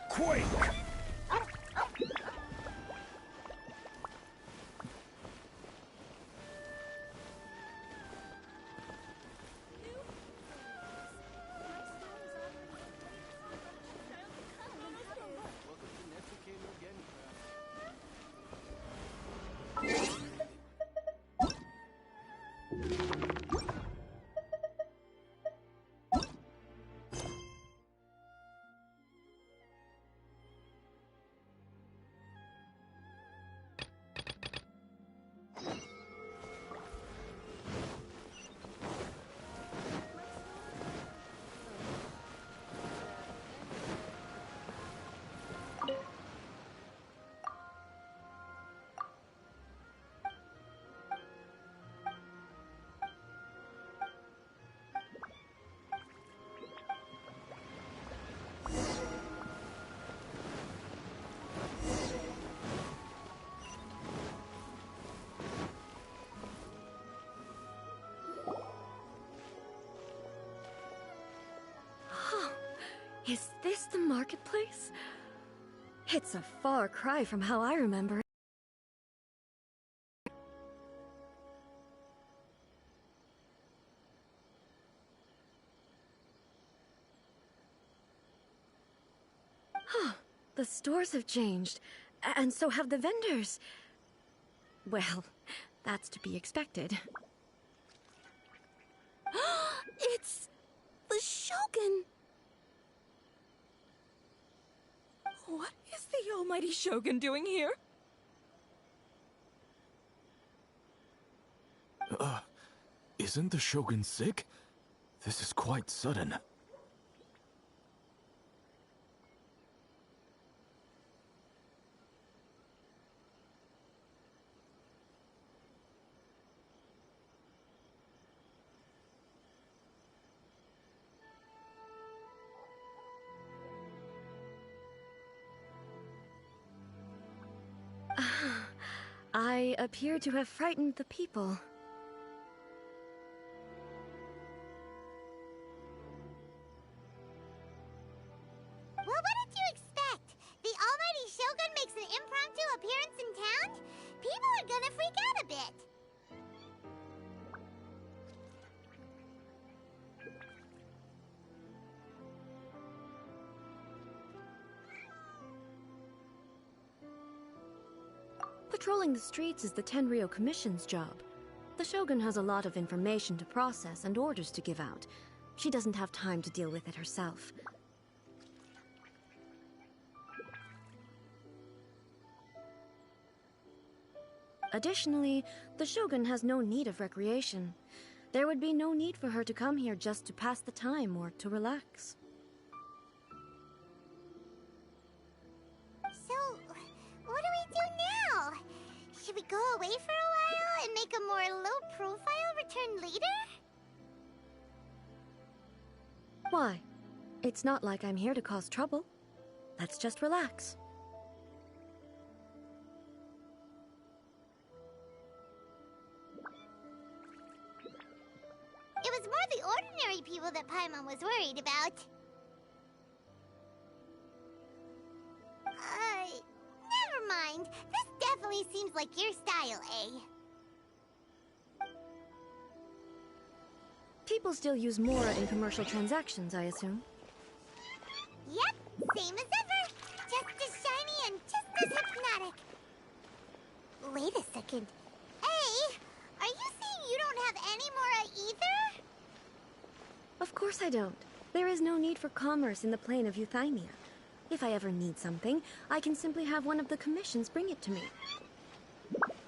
Quake! this the marketplace? It's a far cry from how I remember it. The stores have changed, and so have the vendors. Well, that's to be expected. It's the Shogun! What is the almighty Shogun doing here? Isn't the Shogun sick? This is quite sudden. I appear to have frightened the people. Well, what did you expect? The almighty Shogun makes an impromptu appearance in town? People are gonna freak out a bit. Patrolling the streets is the Tenryou Commission's job. The Shogun has a lot of information to process and orders to give out. She doesn't have time to deal with it herself. Additionally, the Shogun has no need of recreation. There would be no need for her to come here just to pass the time or to relax. So, what do we do now? Should we go away for a while and make a more low-profile return later? Why? It's not like I'm here to cause trouble. Let's just relax. It was more the ordinary people that Paimon was worried about. Never mind. This definitely seems like your style, eh? People still use Mora in commercial transactions, I assume. Yep, same as ever. Just as shiny and just as hypnotic. Wait a second. Hey, are you saying you don't have any Mora either? Of course I don't. There is no need for commerce in the plane of Euthymia. If I ever need something, I can simply have one of the commissions bring it to me.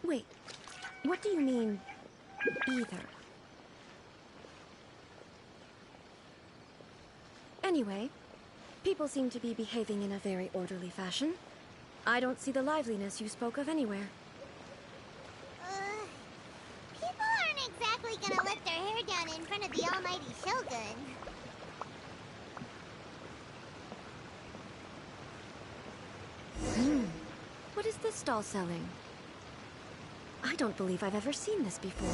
Wait, what do you mean, either? Anyway, people seem to be behaving in a very orderly fashion. I don't see the liveliness you spoke of anywhere. People aren't exactly gonna let their hair down in front of the almighty Shogun. What is this stall selling? I don't believe I've ever seen this before.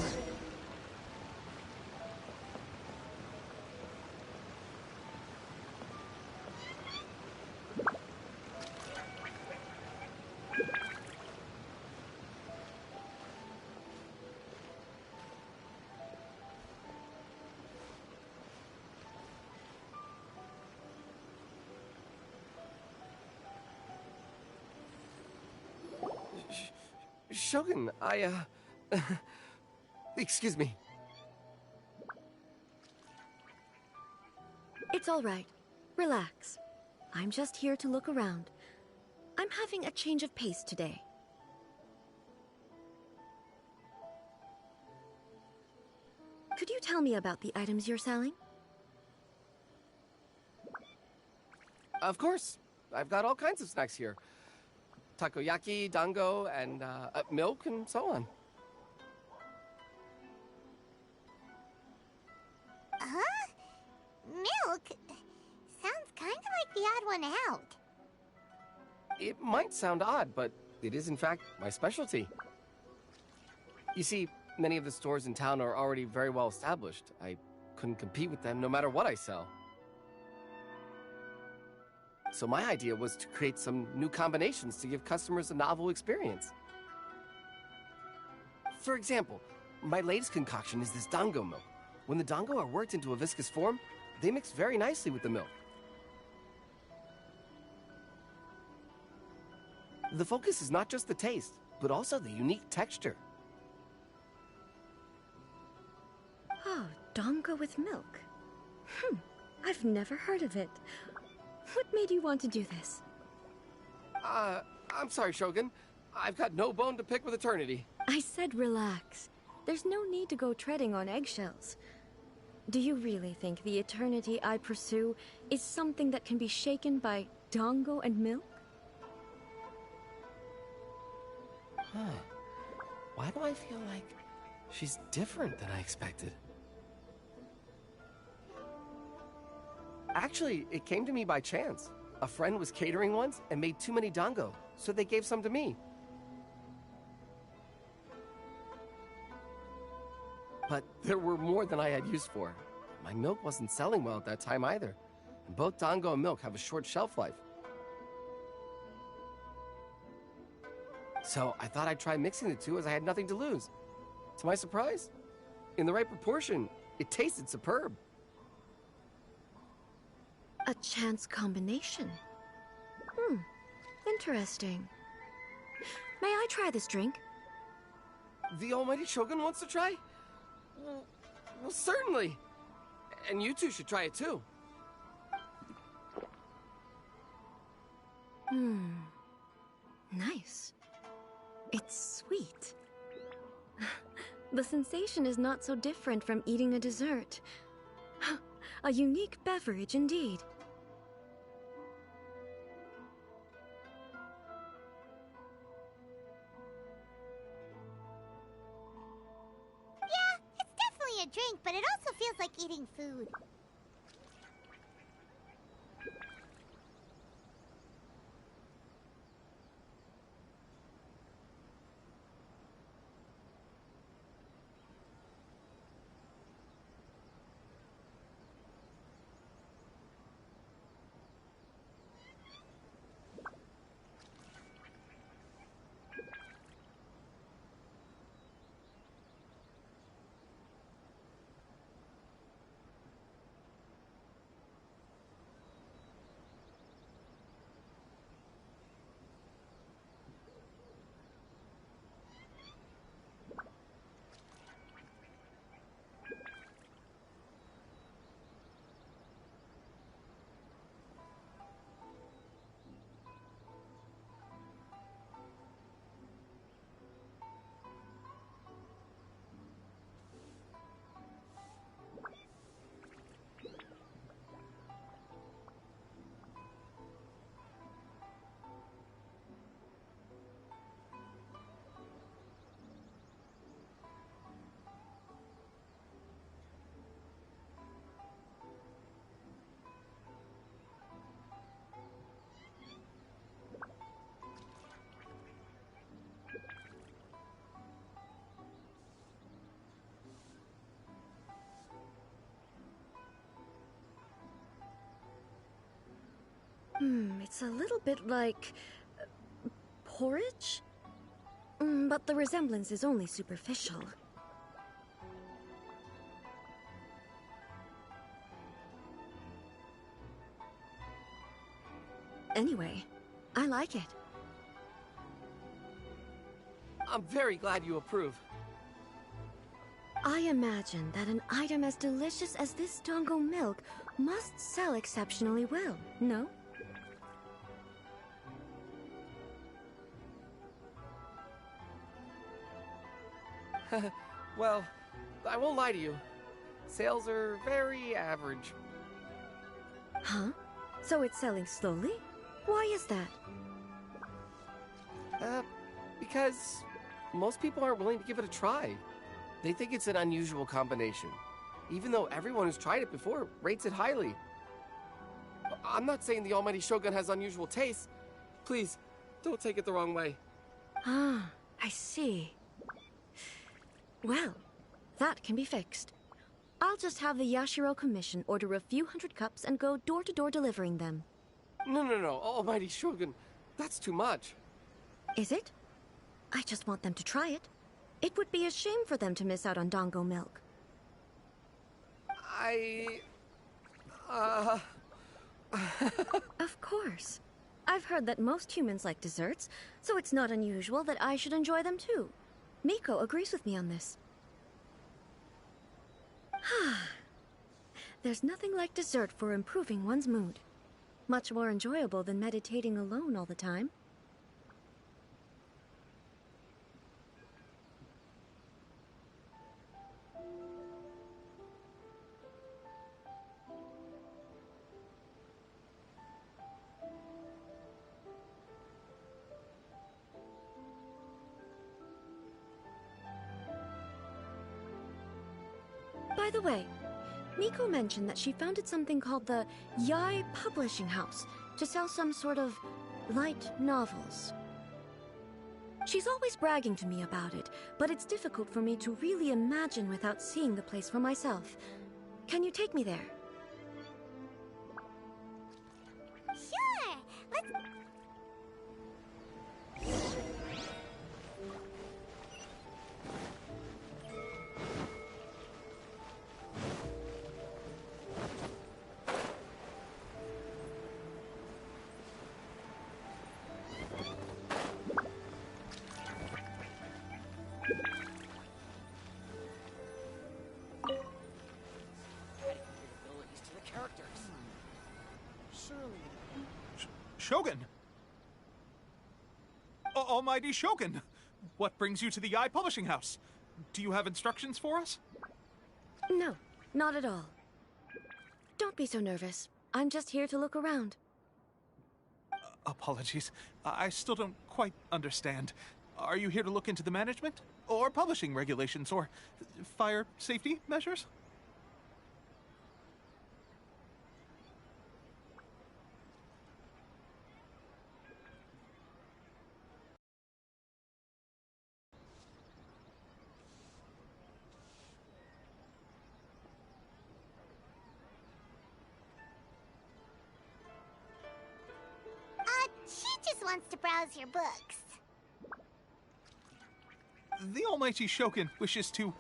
Shogun, excuse me. It's all right. Relax. I'm just here to look around. I'm having a change of pace today. Could you tell me about the items you're selling? Of course. I've got all kinds of snacks here. Takoyaki, dango, and milk, and so on. Huh? Milk? Sounds kind of like the odd one out. It might sound odd, but it is in fact my specialty. You see, many of the stores in town are already very well established. I couldn't compete with them no matter what I sell. So my idea was to create some new combinations to give customers a novel experience. For example, my latest concoction is this dango milk. When the dango are worked into a viscous form, they mix very nicely with the milk. The focus is not just the taste, but also the unique texture. Oh, dango with milk. I've never heard of it. What made you want to do this? I'm sorry, Shogun. I've got no bone to pick with Eternity. I said relax. There's no need to go treading on eggshells. Do you really think the eternity I pursue is something that can be shaken by dango and milk? Why do I feel like she's different than I expected? Actually, it came to me by chance. A friend was catering once and made too many dango, so they gave some to me. But there were more than I had use for. My milk wasn't selling well at that time either. And both dango and milk have a short shelf life. So I thought I'd try mixing the two as I had nothing to lose. To my surprise, in the right proportion, it tasted superb. A chance combination. Interesting. May I try this drink? The Almighty Shogun wants to try? Well, certainly. And you two should try it too. Nice. It's sweet. The sensation is not so different from eating a dessert. A unique beverage indeed. Yeah, it's definitely a drink, but it also feels like eating food. It's a little bit like porridge? But the resemblance is only superficial. Anyway, I like it. I'm very glad you approve. I imagine that an item as delicious as this dango milk must sell exceptionally well, no? Well, I won't lie to you. Sales are very average. Huh? So it's selling slowly? Why is that? Because most people aren't willing to give it a try. They think it's an unusual combination, even though everyone who's tried it before rates it highly. I'm not saying the Almighty Shogun has unusual tastes. Please, don't take it the wrong way. Ah, I see. Well, that can be fixed. I'll just have the Yashiro Commission order a few hundred cups and go door-to-door delivering them. No, Almighty Shogun. That's too much. Is it? I just want them to try it. It would be a shame for them to miss out on dango milk. Of course. I've heard that most humans like desserts, so it's not unusual that I should enjoy them too. Miko agrees with me on this. There's nothing like dessert for improving one's mood. Much more enjoyable than meditating alone all the time. By the way, Miko mentioned that she founded something called the Yai Publishing House to sell some sort of light novels. She's always bragging to me about it, but it's difficult for me to really imagine without seeing the place for myself. Can you take me there? Sure! Let's... Shogun! Almighty Shogun! What brings you to the Yai Publishing House? Do you have instructions for us? No, not at all. Don't be so nervous. I'm just here to look around. Apologies. I still don't quite understand. Are you here to look into the management? Or publishing regulations? Or fire safety measures? She just wants to browse your books. The Almighty Shogun wishes to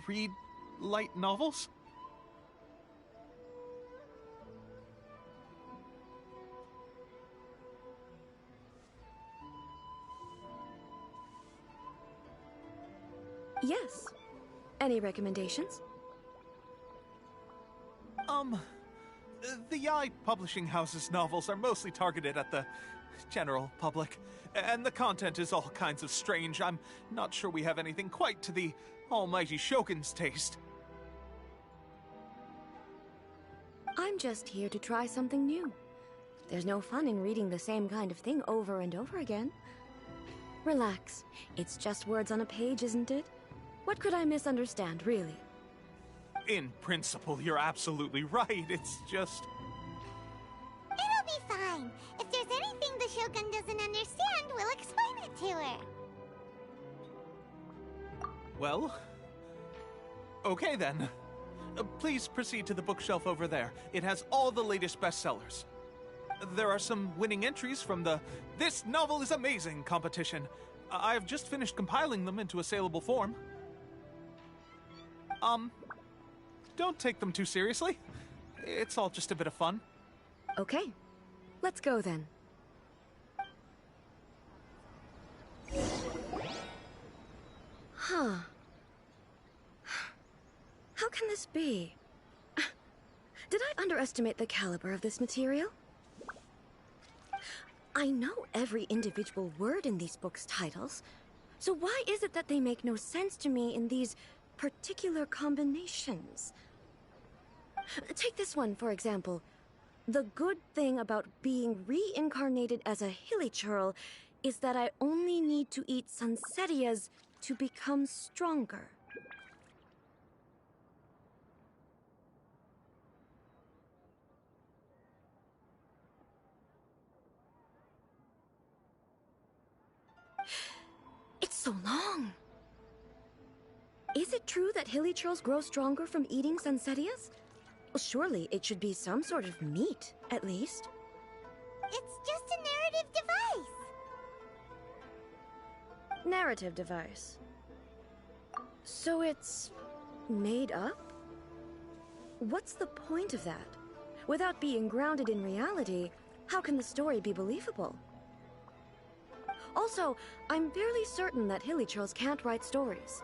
read light novels? Yes. Any recommendations? The Yai Publishing House's novels are mostly targeted at the general public, and the content is all kinds of strange. I'm not sure we have anything quite to the Almighty Shogun's taste. I'm just here to try something new. There's no fun in reading the same kind of thing over and over again. Relax. It's just words on a page, isn't it? What could I misunderstand, really? In principle, you're absolutely right. It's just... It'll be fine. If there's anything the Shogun doesn't understand, we'll explain it to her. Well... okay then. Please proceed to the bookshelf over there. It has all the latest bestsellers. There are some winning entries from the This Novel is Amazing competition. I've just finished compiling them into a saleable form. Don't take them too seriously. It's all just a bit of fun. Okay. Let's go then. Huh. How can this be? Did I underestimate the caliber of this material? I know every individual word in these books' titles, so why is it that they make no sense to me in these particular combinations? Take this one, for example. The good thing about being reincarnated as a hilly churl is that I only need to eat sunsetias to become stronger. It's so long. Is it true that hilly churls grow stronger from eating sunsetias? Well, surely it should be some sort of meat, at least. It's just a narrative device. Narrative device. So it's made up? What's the point of that? Without being grounded in reality, how can the story be believable? Also, I'm fairly certain that Hilichurls can't write stories.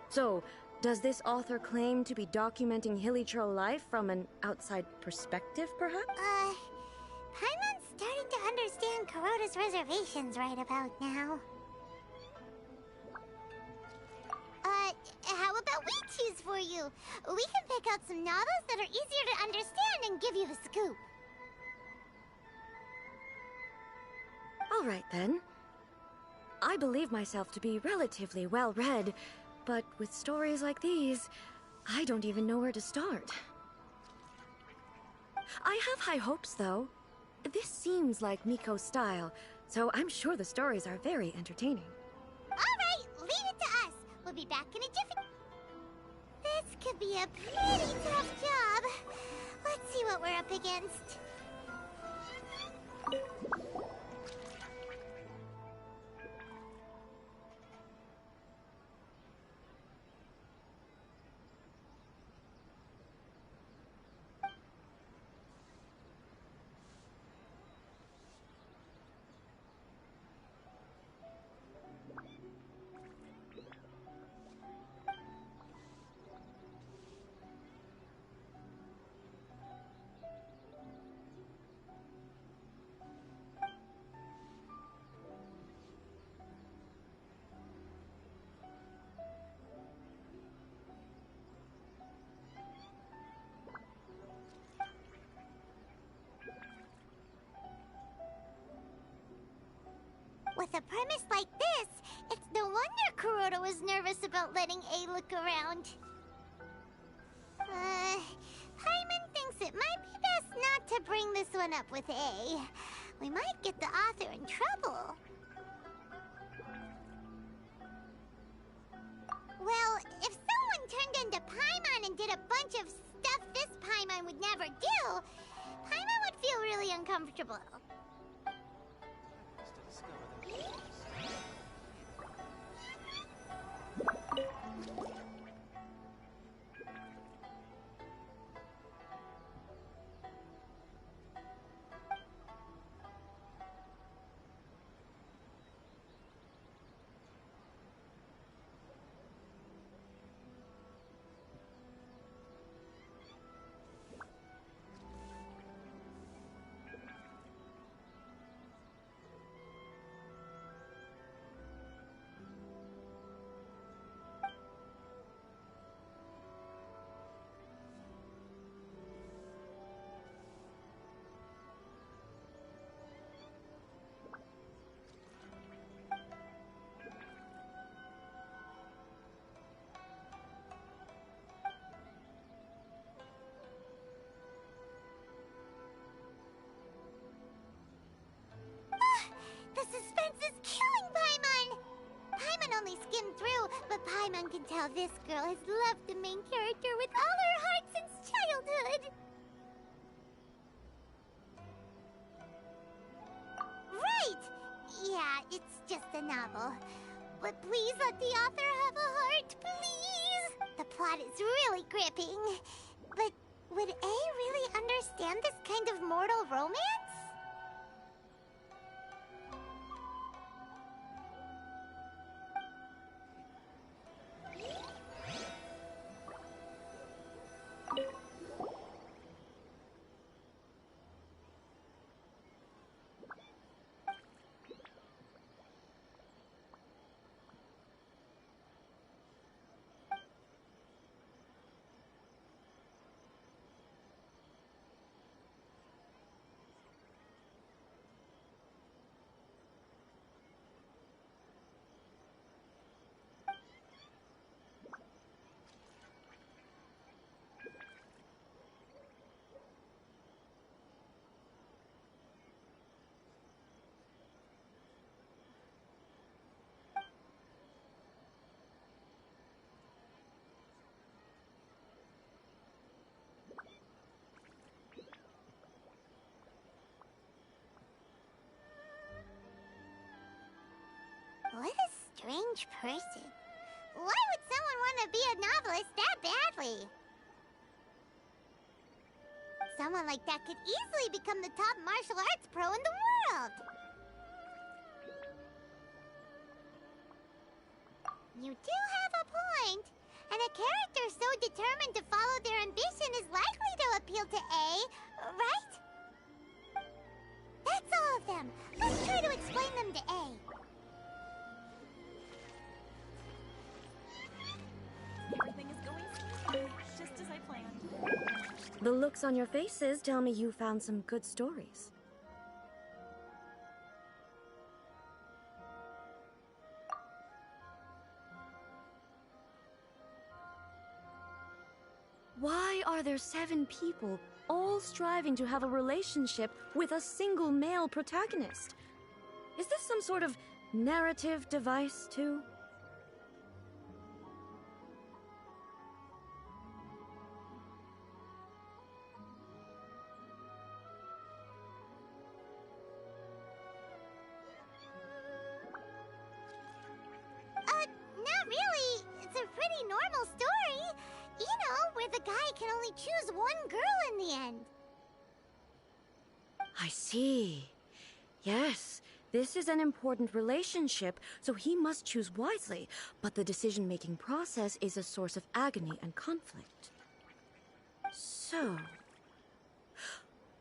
So, does this author claim to be documenting Hilichurl life from an outside perspective, perhaps? Paimon's starting to understand Kuroda's reservations right about now. How about we choose for you? We can pick out some novels that are easier to understand and give you the scoop. All right, then. I believe myself to be relatively well-read, but with stories like these, I don't even know where to start. I have high hopes, though. This seems like Miko's style, so I'm sure the stories are very entertaining. All right, leave it to us. We'll be back in a jiffy. This could be a pretty tough job. Let's see what we're up against. With a premise like this, it's no wonder Kuroda was nervous about letting A look around. Paimon thinks it might be best not to bring this one up with A. We might get the author in trouble. Well, if someone turned into Paimon and did a bunch of stuff this Paimon would never do, Paimon would feel really uncomfortable. The suspense is killing Paimon! Paimon only skimmed through, but Paimon can tell this girl has loved the main character with all her heart since childhood. Right! Yeah, it's just a novel. But please let the author have a heart, please! The plot is really gripping. But would A really understand this kind of mortal romance? strange person. Why would someone want to be a novelist that badly? Someone like that could easily become the top martial arts pro in the world. You do have a point. And a character so determined to follow their ambition is likely to appeal to A, right? That's all of them. Let's try to explain them to A. Everything is going smoothly, just as I planned. The looks on your faces tell me you found some good stories. Why are there 7 people all striving to have a relationship with a single male protagonist? Is this some sort of narrative device, too? Not really. It's a pretty normal story. You know, where the guy can only choose one girl in the end. I see. Yes, this is an important relationship, so he must choose wisely, but the decision-making process is a source of agony and conflict. So,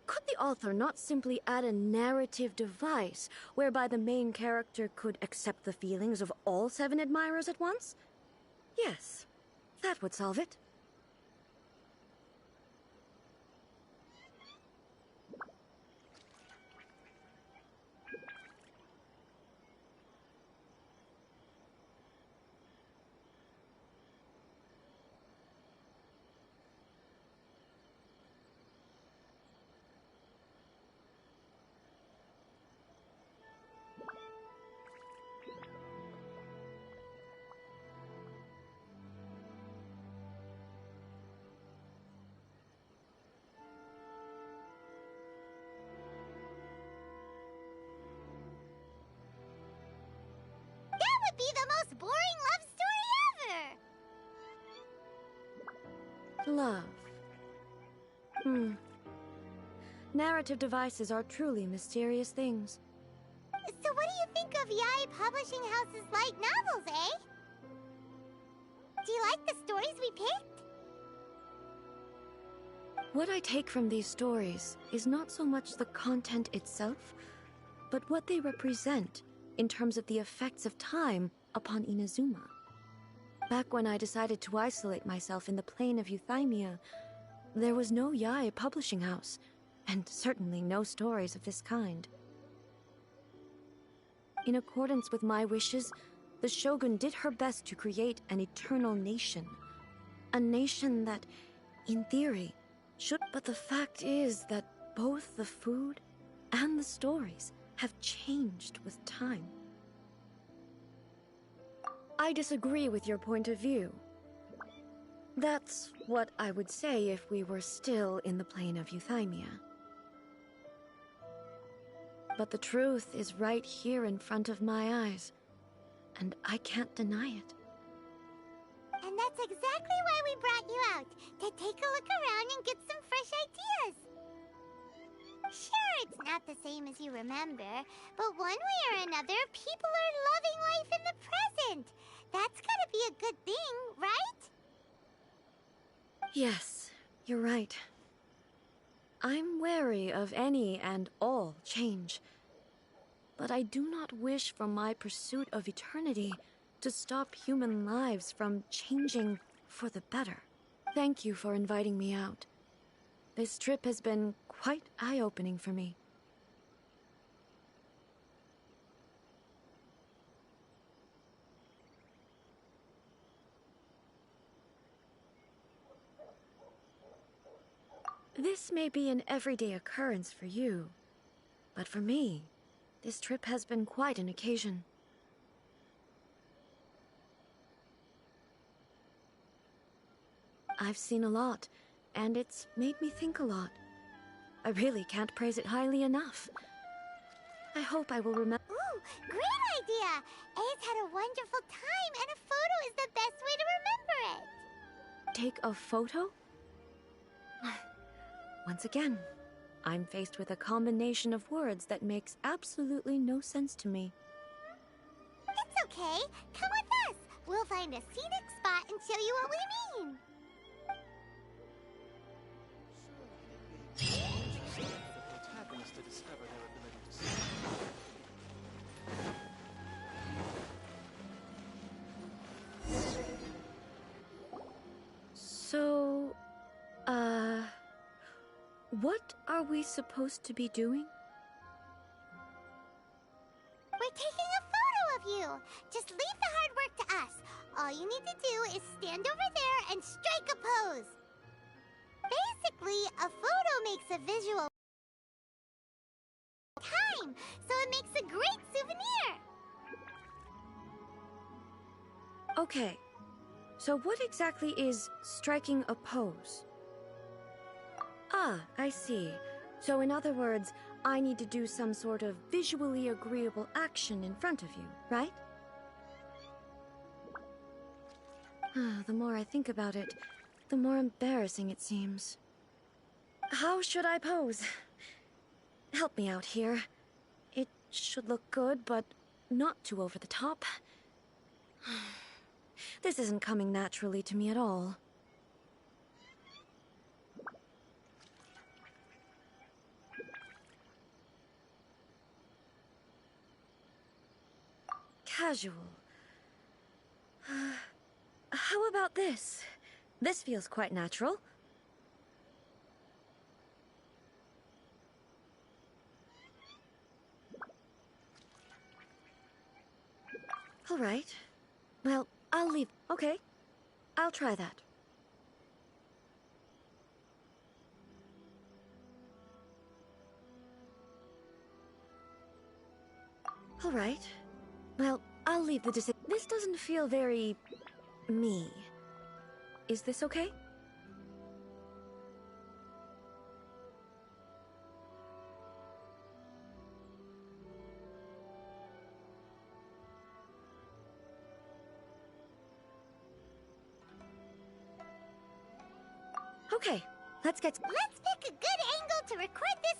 could the author not simply add a narrative device whereby the main character could accept the feelings of all 7 admirers at once? Yes, that would solve it. Be the most boring love story ever! Love. Narrative devices are truly mysterious things. So what do you think of Yae Publishing House's light novels, eh? Do you like the stories we picked? What I take from these stories is not so much the content itself, but what they represent in terms of the effects of time upon Inazuma. Back when I decided to isolate myself in the plane of Euthymia, there was no Yae publishing house, and certainly no stories of this kind. In accordance with my wishes, the Shogun did her best to create an eternal nation. A nation that, in theory, should... But the fact is that both the food and the stories have changed with time. I disagree with your point of view. That's what I would say if we were still in the plane of Euthymia. But the truth is right here in front of my eyes, and I can't deny it. And that's exactly why we brought you out, to take a look around and get some fresh ideas. Sure, it's not the same as you remember, but one way or another, people are loving life in the present. That's gotta be a good thing, right? Yes, you're right. I'm wary of any and all change. But I do not wish for my pursuit of eternity to stop human lives from changing for the better. Thank you for inviting me out. This trip has been quite eye-opening for me. This may be an everyday occurrence for you, but for me, this trip has been quite an occasion. I've seen a lot, and it's made me think a lot. I really can't praise it highly enough. I hope I will remember. Ooh, great idea! A's had a wonderful time, and a photo is the best way to remember it. Take a photo? Once again, I'm faced with a combination of words that makes absolutely no sense to me. It's okay. Come with us. We'll find a scenic spot and show you what we mean. So, what are we supposed to be doing? We're taking a photo of you. Just leave the hard work to us. All you need to do is stand over there and strike a pose. Basically, a photo makes a visual time, so it makes a great souvenir. Okay, so what exactly is striking a pose? Ah, I see. So in other words, I need to do some sort of visually agreeable action in front of you, right? The more I think about it, the more embarrassing it seems. How should I pose? Help me out here. It should look good, but not too over the top. This isn't coming naturally to me at all. Casual. How about this? This feels quite natural. All right. Well, I'll leave. Okay. I'll try that. All right. Well, I'll leave the decision. This doesn't feel very... me. Is this okay? Okay, let's pick a good angle to record this.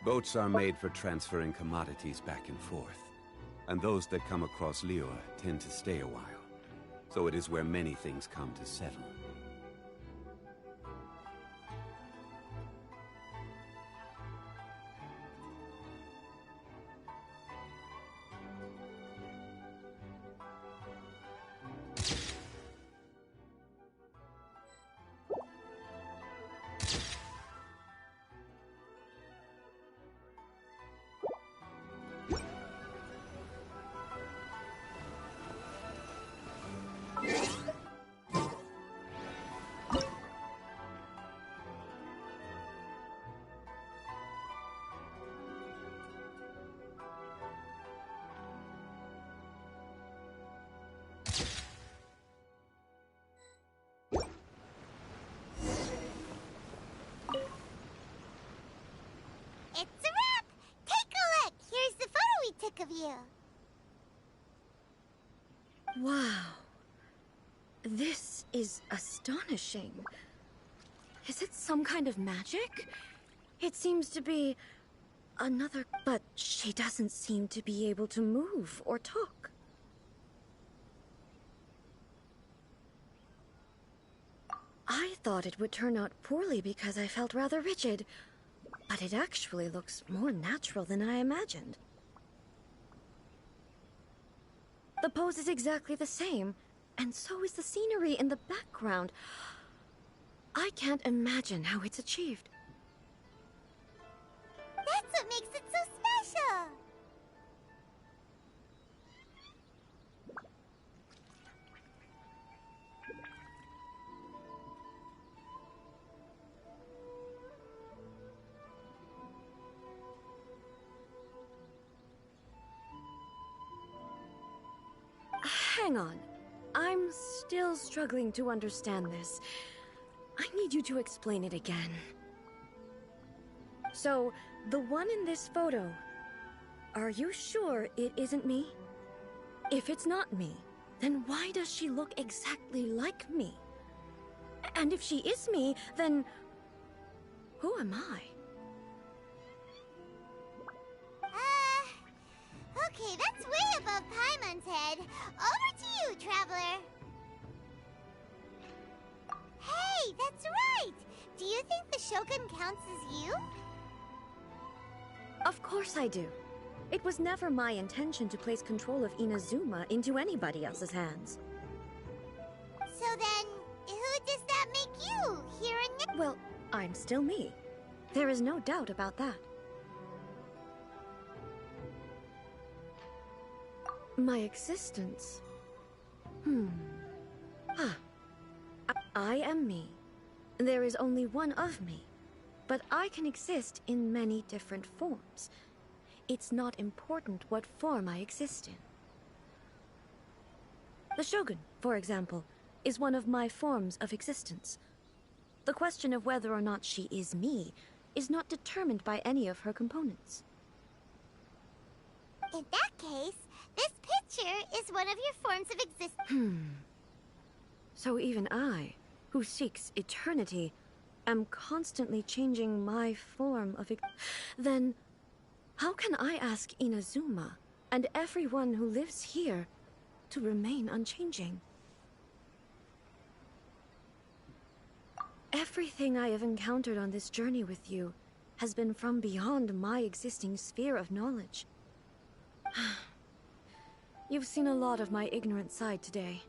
Boats are made for transferring commodities back and forth. And those that come across Liyue tend to stay a while. So it is where many things come to settle. It's a wrap! Take a look! Here's the photo we took of you. Wow. This is astonishing. Is it some kind of magic? It seems to be another... But she doesn't seem to be able to move or talk. I thought it would turn out poorly because I felt rather rigid. But it actually looks more natural than I imagined. The pose is exactly the same, and so is the scenery in the background. I can't imagine how it's achieved. That's what makes it so special! Hang on. I'm still struggling to understand this. I need you to explain it again. So, the one in this photo, are you sure it isn't me? If it's not me, then why does she look exactly like me? And if she is me, then who am I? Okay, that's way above Paimon's head. Over to you, Traveler. Hey, that's right! Do you think the Shogun counts as you? Of course I do. It was never my intention to place control of Inazuma into anybody else's hands. So then, who does that make you, here and now? Well, I'm still me. There is no doubt about that. My existence? I am me. There is only one of me. But I can exist in many different forms. It's not important what form I exist in. The Shogun, for example, is one of my forms of existence. The question of whether or not she is me is not determined by any of her components. In that case, this picture is one of your forms of existence. So even I, who seeks eternity, am constantly changing my form of Then, how can I ask Inazuma and everyone who lives here to remain unchanging? Everything I have encountered on this journey with you has been from beyond my existing sphere of knowledge. You've seen a lot of my ignorant side today.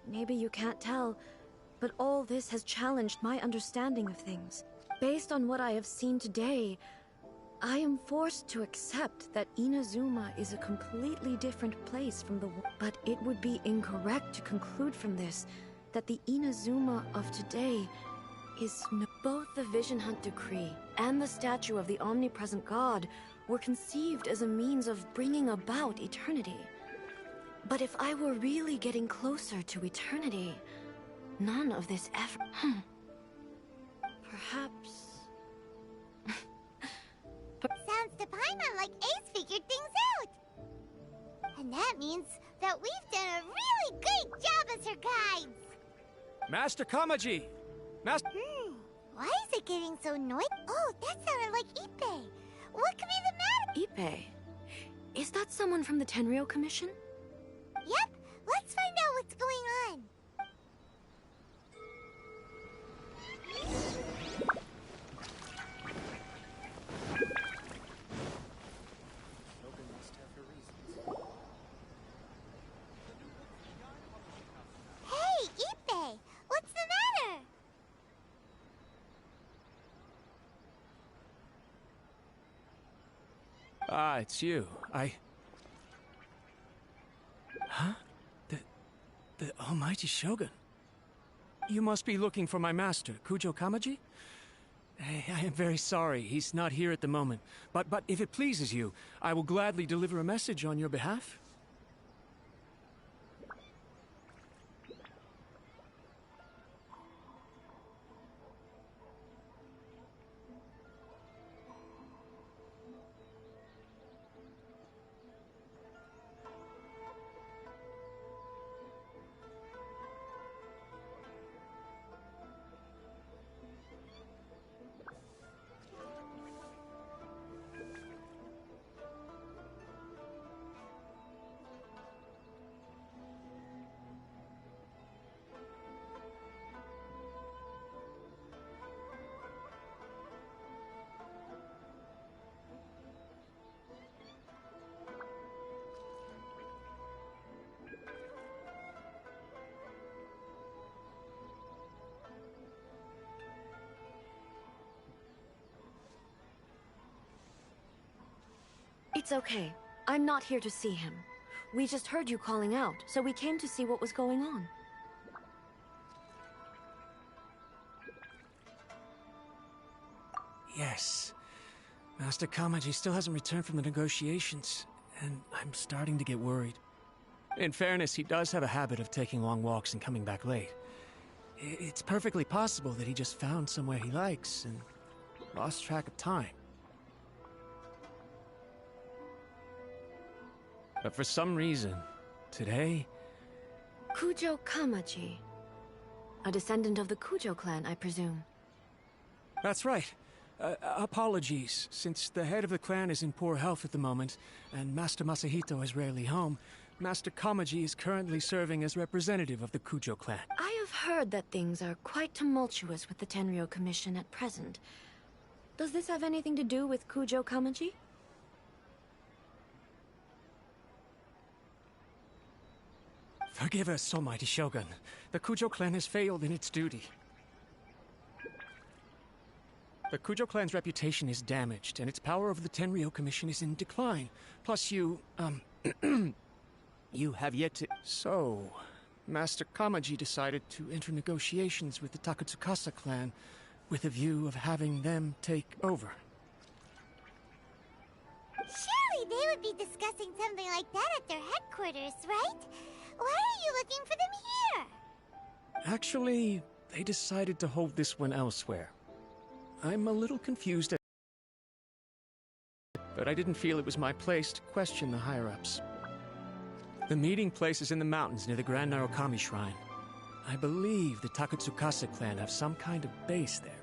Maybe you can't tell, but all this has challenged my understanding of things. Based on what I have seen today, I am forced to accept that Inazuma is a completely different place from the world. But it would be incorrect to conclude from this that the Inazuma of today is both the Vision Hunt Decree and the statue of the omnipresent god were conceived as a means of bringing about eternity. But if I were really getting closer to eternity, none of this ever... Perhaps... Sounds to Paimon like Ace figured things out. And that means that we've done a really great job as her guides. Master Kamaji! Master... Why is it getting so noisy? Oh, that sounded like Ippei. What could be the matter? Ippei, is that someone from the Tenryou Commission? Yep, let's find out what's going on. Shogun must have her reasons. Hey, Ippei, what's the matter? Ah, it's you. Huh? The almighty Shogun. You must be looking for my master, Kujo Kamaji? I am very sorry, he's not here at the moment. But if it pleases you, I will gladly deliver a message on your behalf. It's okay. I'm not here to see him. We just heard you calling out, so we came to see what was going on. Yes. Master Kamaji still hasn't returned from the negotiations, and I'm starting to get worried. In fairness, he does have a habit of taking long walks and coming back late. It's perfectly possible that he just found somewhere he likes and lost track of time. But for some reason, today... Kujo Kamaji. A descendant of the Kujo clan, I presume. That's right. Apologies, since the head of the clan is in poor health at the moment, and Master Masahito is rarely home, Master Kamaji is currently serving as representative of the Kujo clan. I have heard that things are quite tumultuous with the Tenryou Commission at present. Does this have anything to do with Kujo Kamaji? Forgive us, almighty Shogun. The Kujo clan has failed in its duty. The Kujo clan's reputation is damaged, and its power over the Tenryou Commission is in decline. Plus you, you have yet to... So, Master Kamaji decided to enter negotiations with the Takatsukasa clan with a view of having them take over. Surely they would be discussing something like that at their headquarters, right? Why are you looking for them here? Actually, they decided to hold this one elsewhere. I'm a little confused, but I didn't feel it was my place to question the higher-ups. The meeting place is in the mountains near the Grand Narukami Shrine. I believe the Takatsukasa clan have some kind of base there.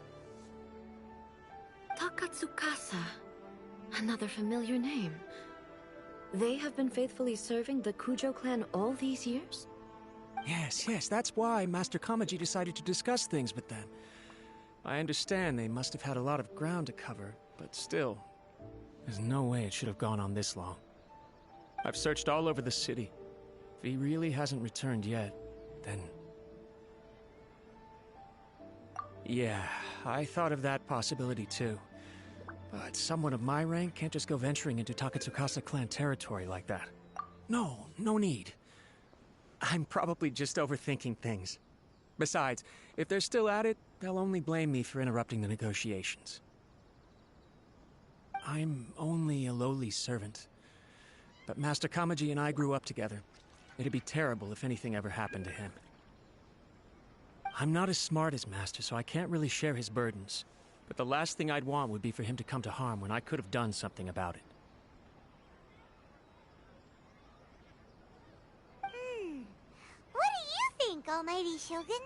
Takatsukasa. Another familiar name. They have been faithfully serving the Kujo clan all these years? Yes, that's why Master Kamaji decided to discuss things with them. I understand they must have had a lot of ground to cover, but still, there's no way it should have gone on this long. I've searched all over the city. If he really hasn't returned yet, then... Yeah, I thought of that possibility too. But someone of my rank can't just go venturing into Takatsukasa clan territory like that. No need. I'm probably just overthinking things. Besides, if they're still at it, they'll only blame me for interrupting the negotiations. I'm only a lowly servant. But Master Kamaji and I grew up together. It'd be terrible if anything ever happened to him. I'm not as smart as Master, so I can't really share his burdens. But the last thing I'd want would be for him to come to harm when I could have done something about it. What do you think, almighty Shogun?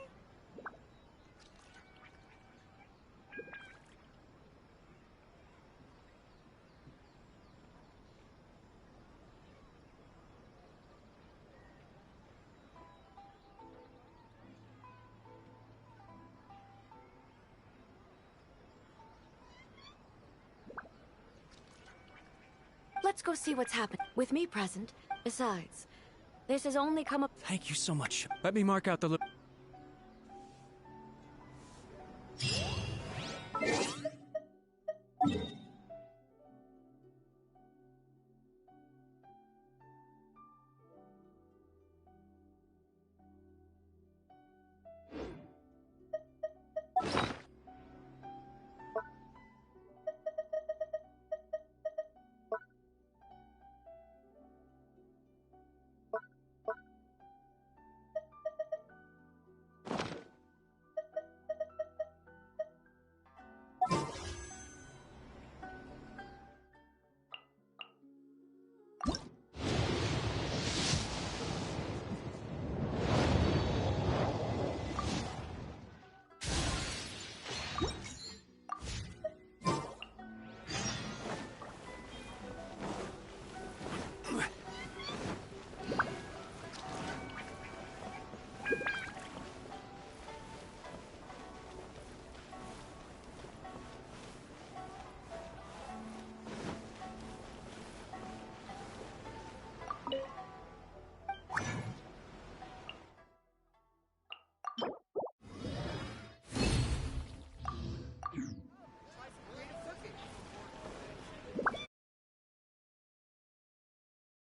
Let's go see what's happened. With me present. Besides, this has only come up. Thank you so much. Let me mark out the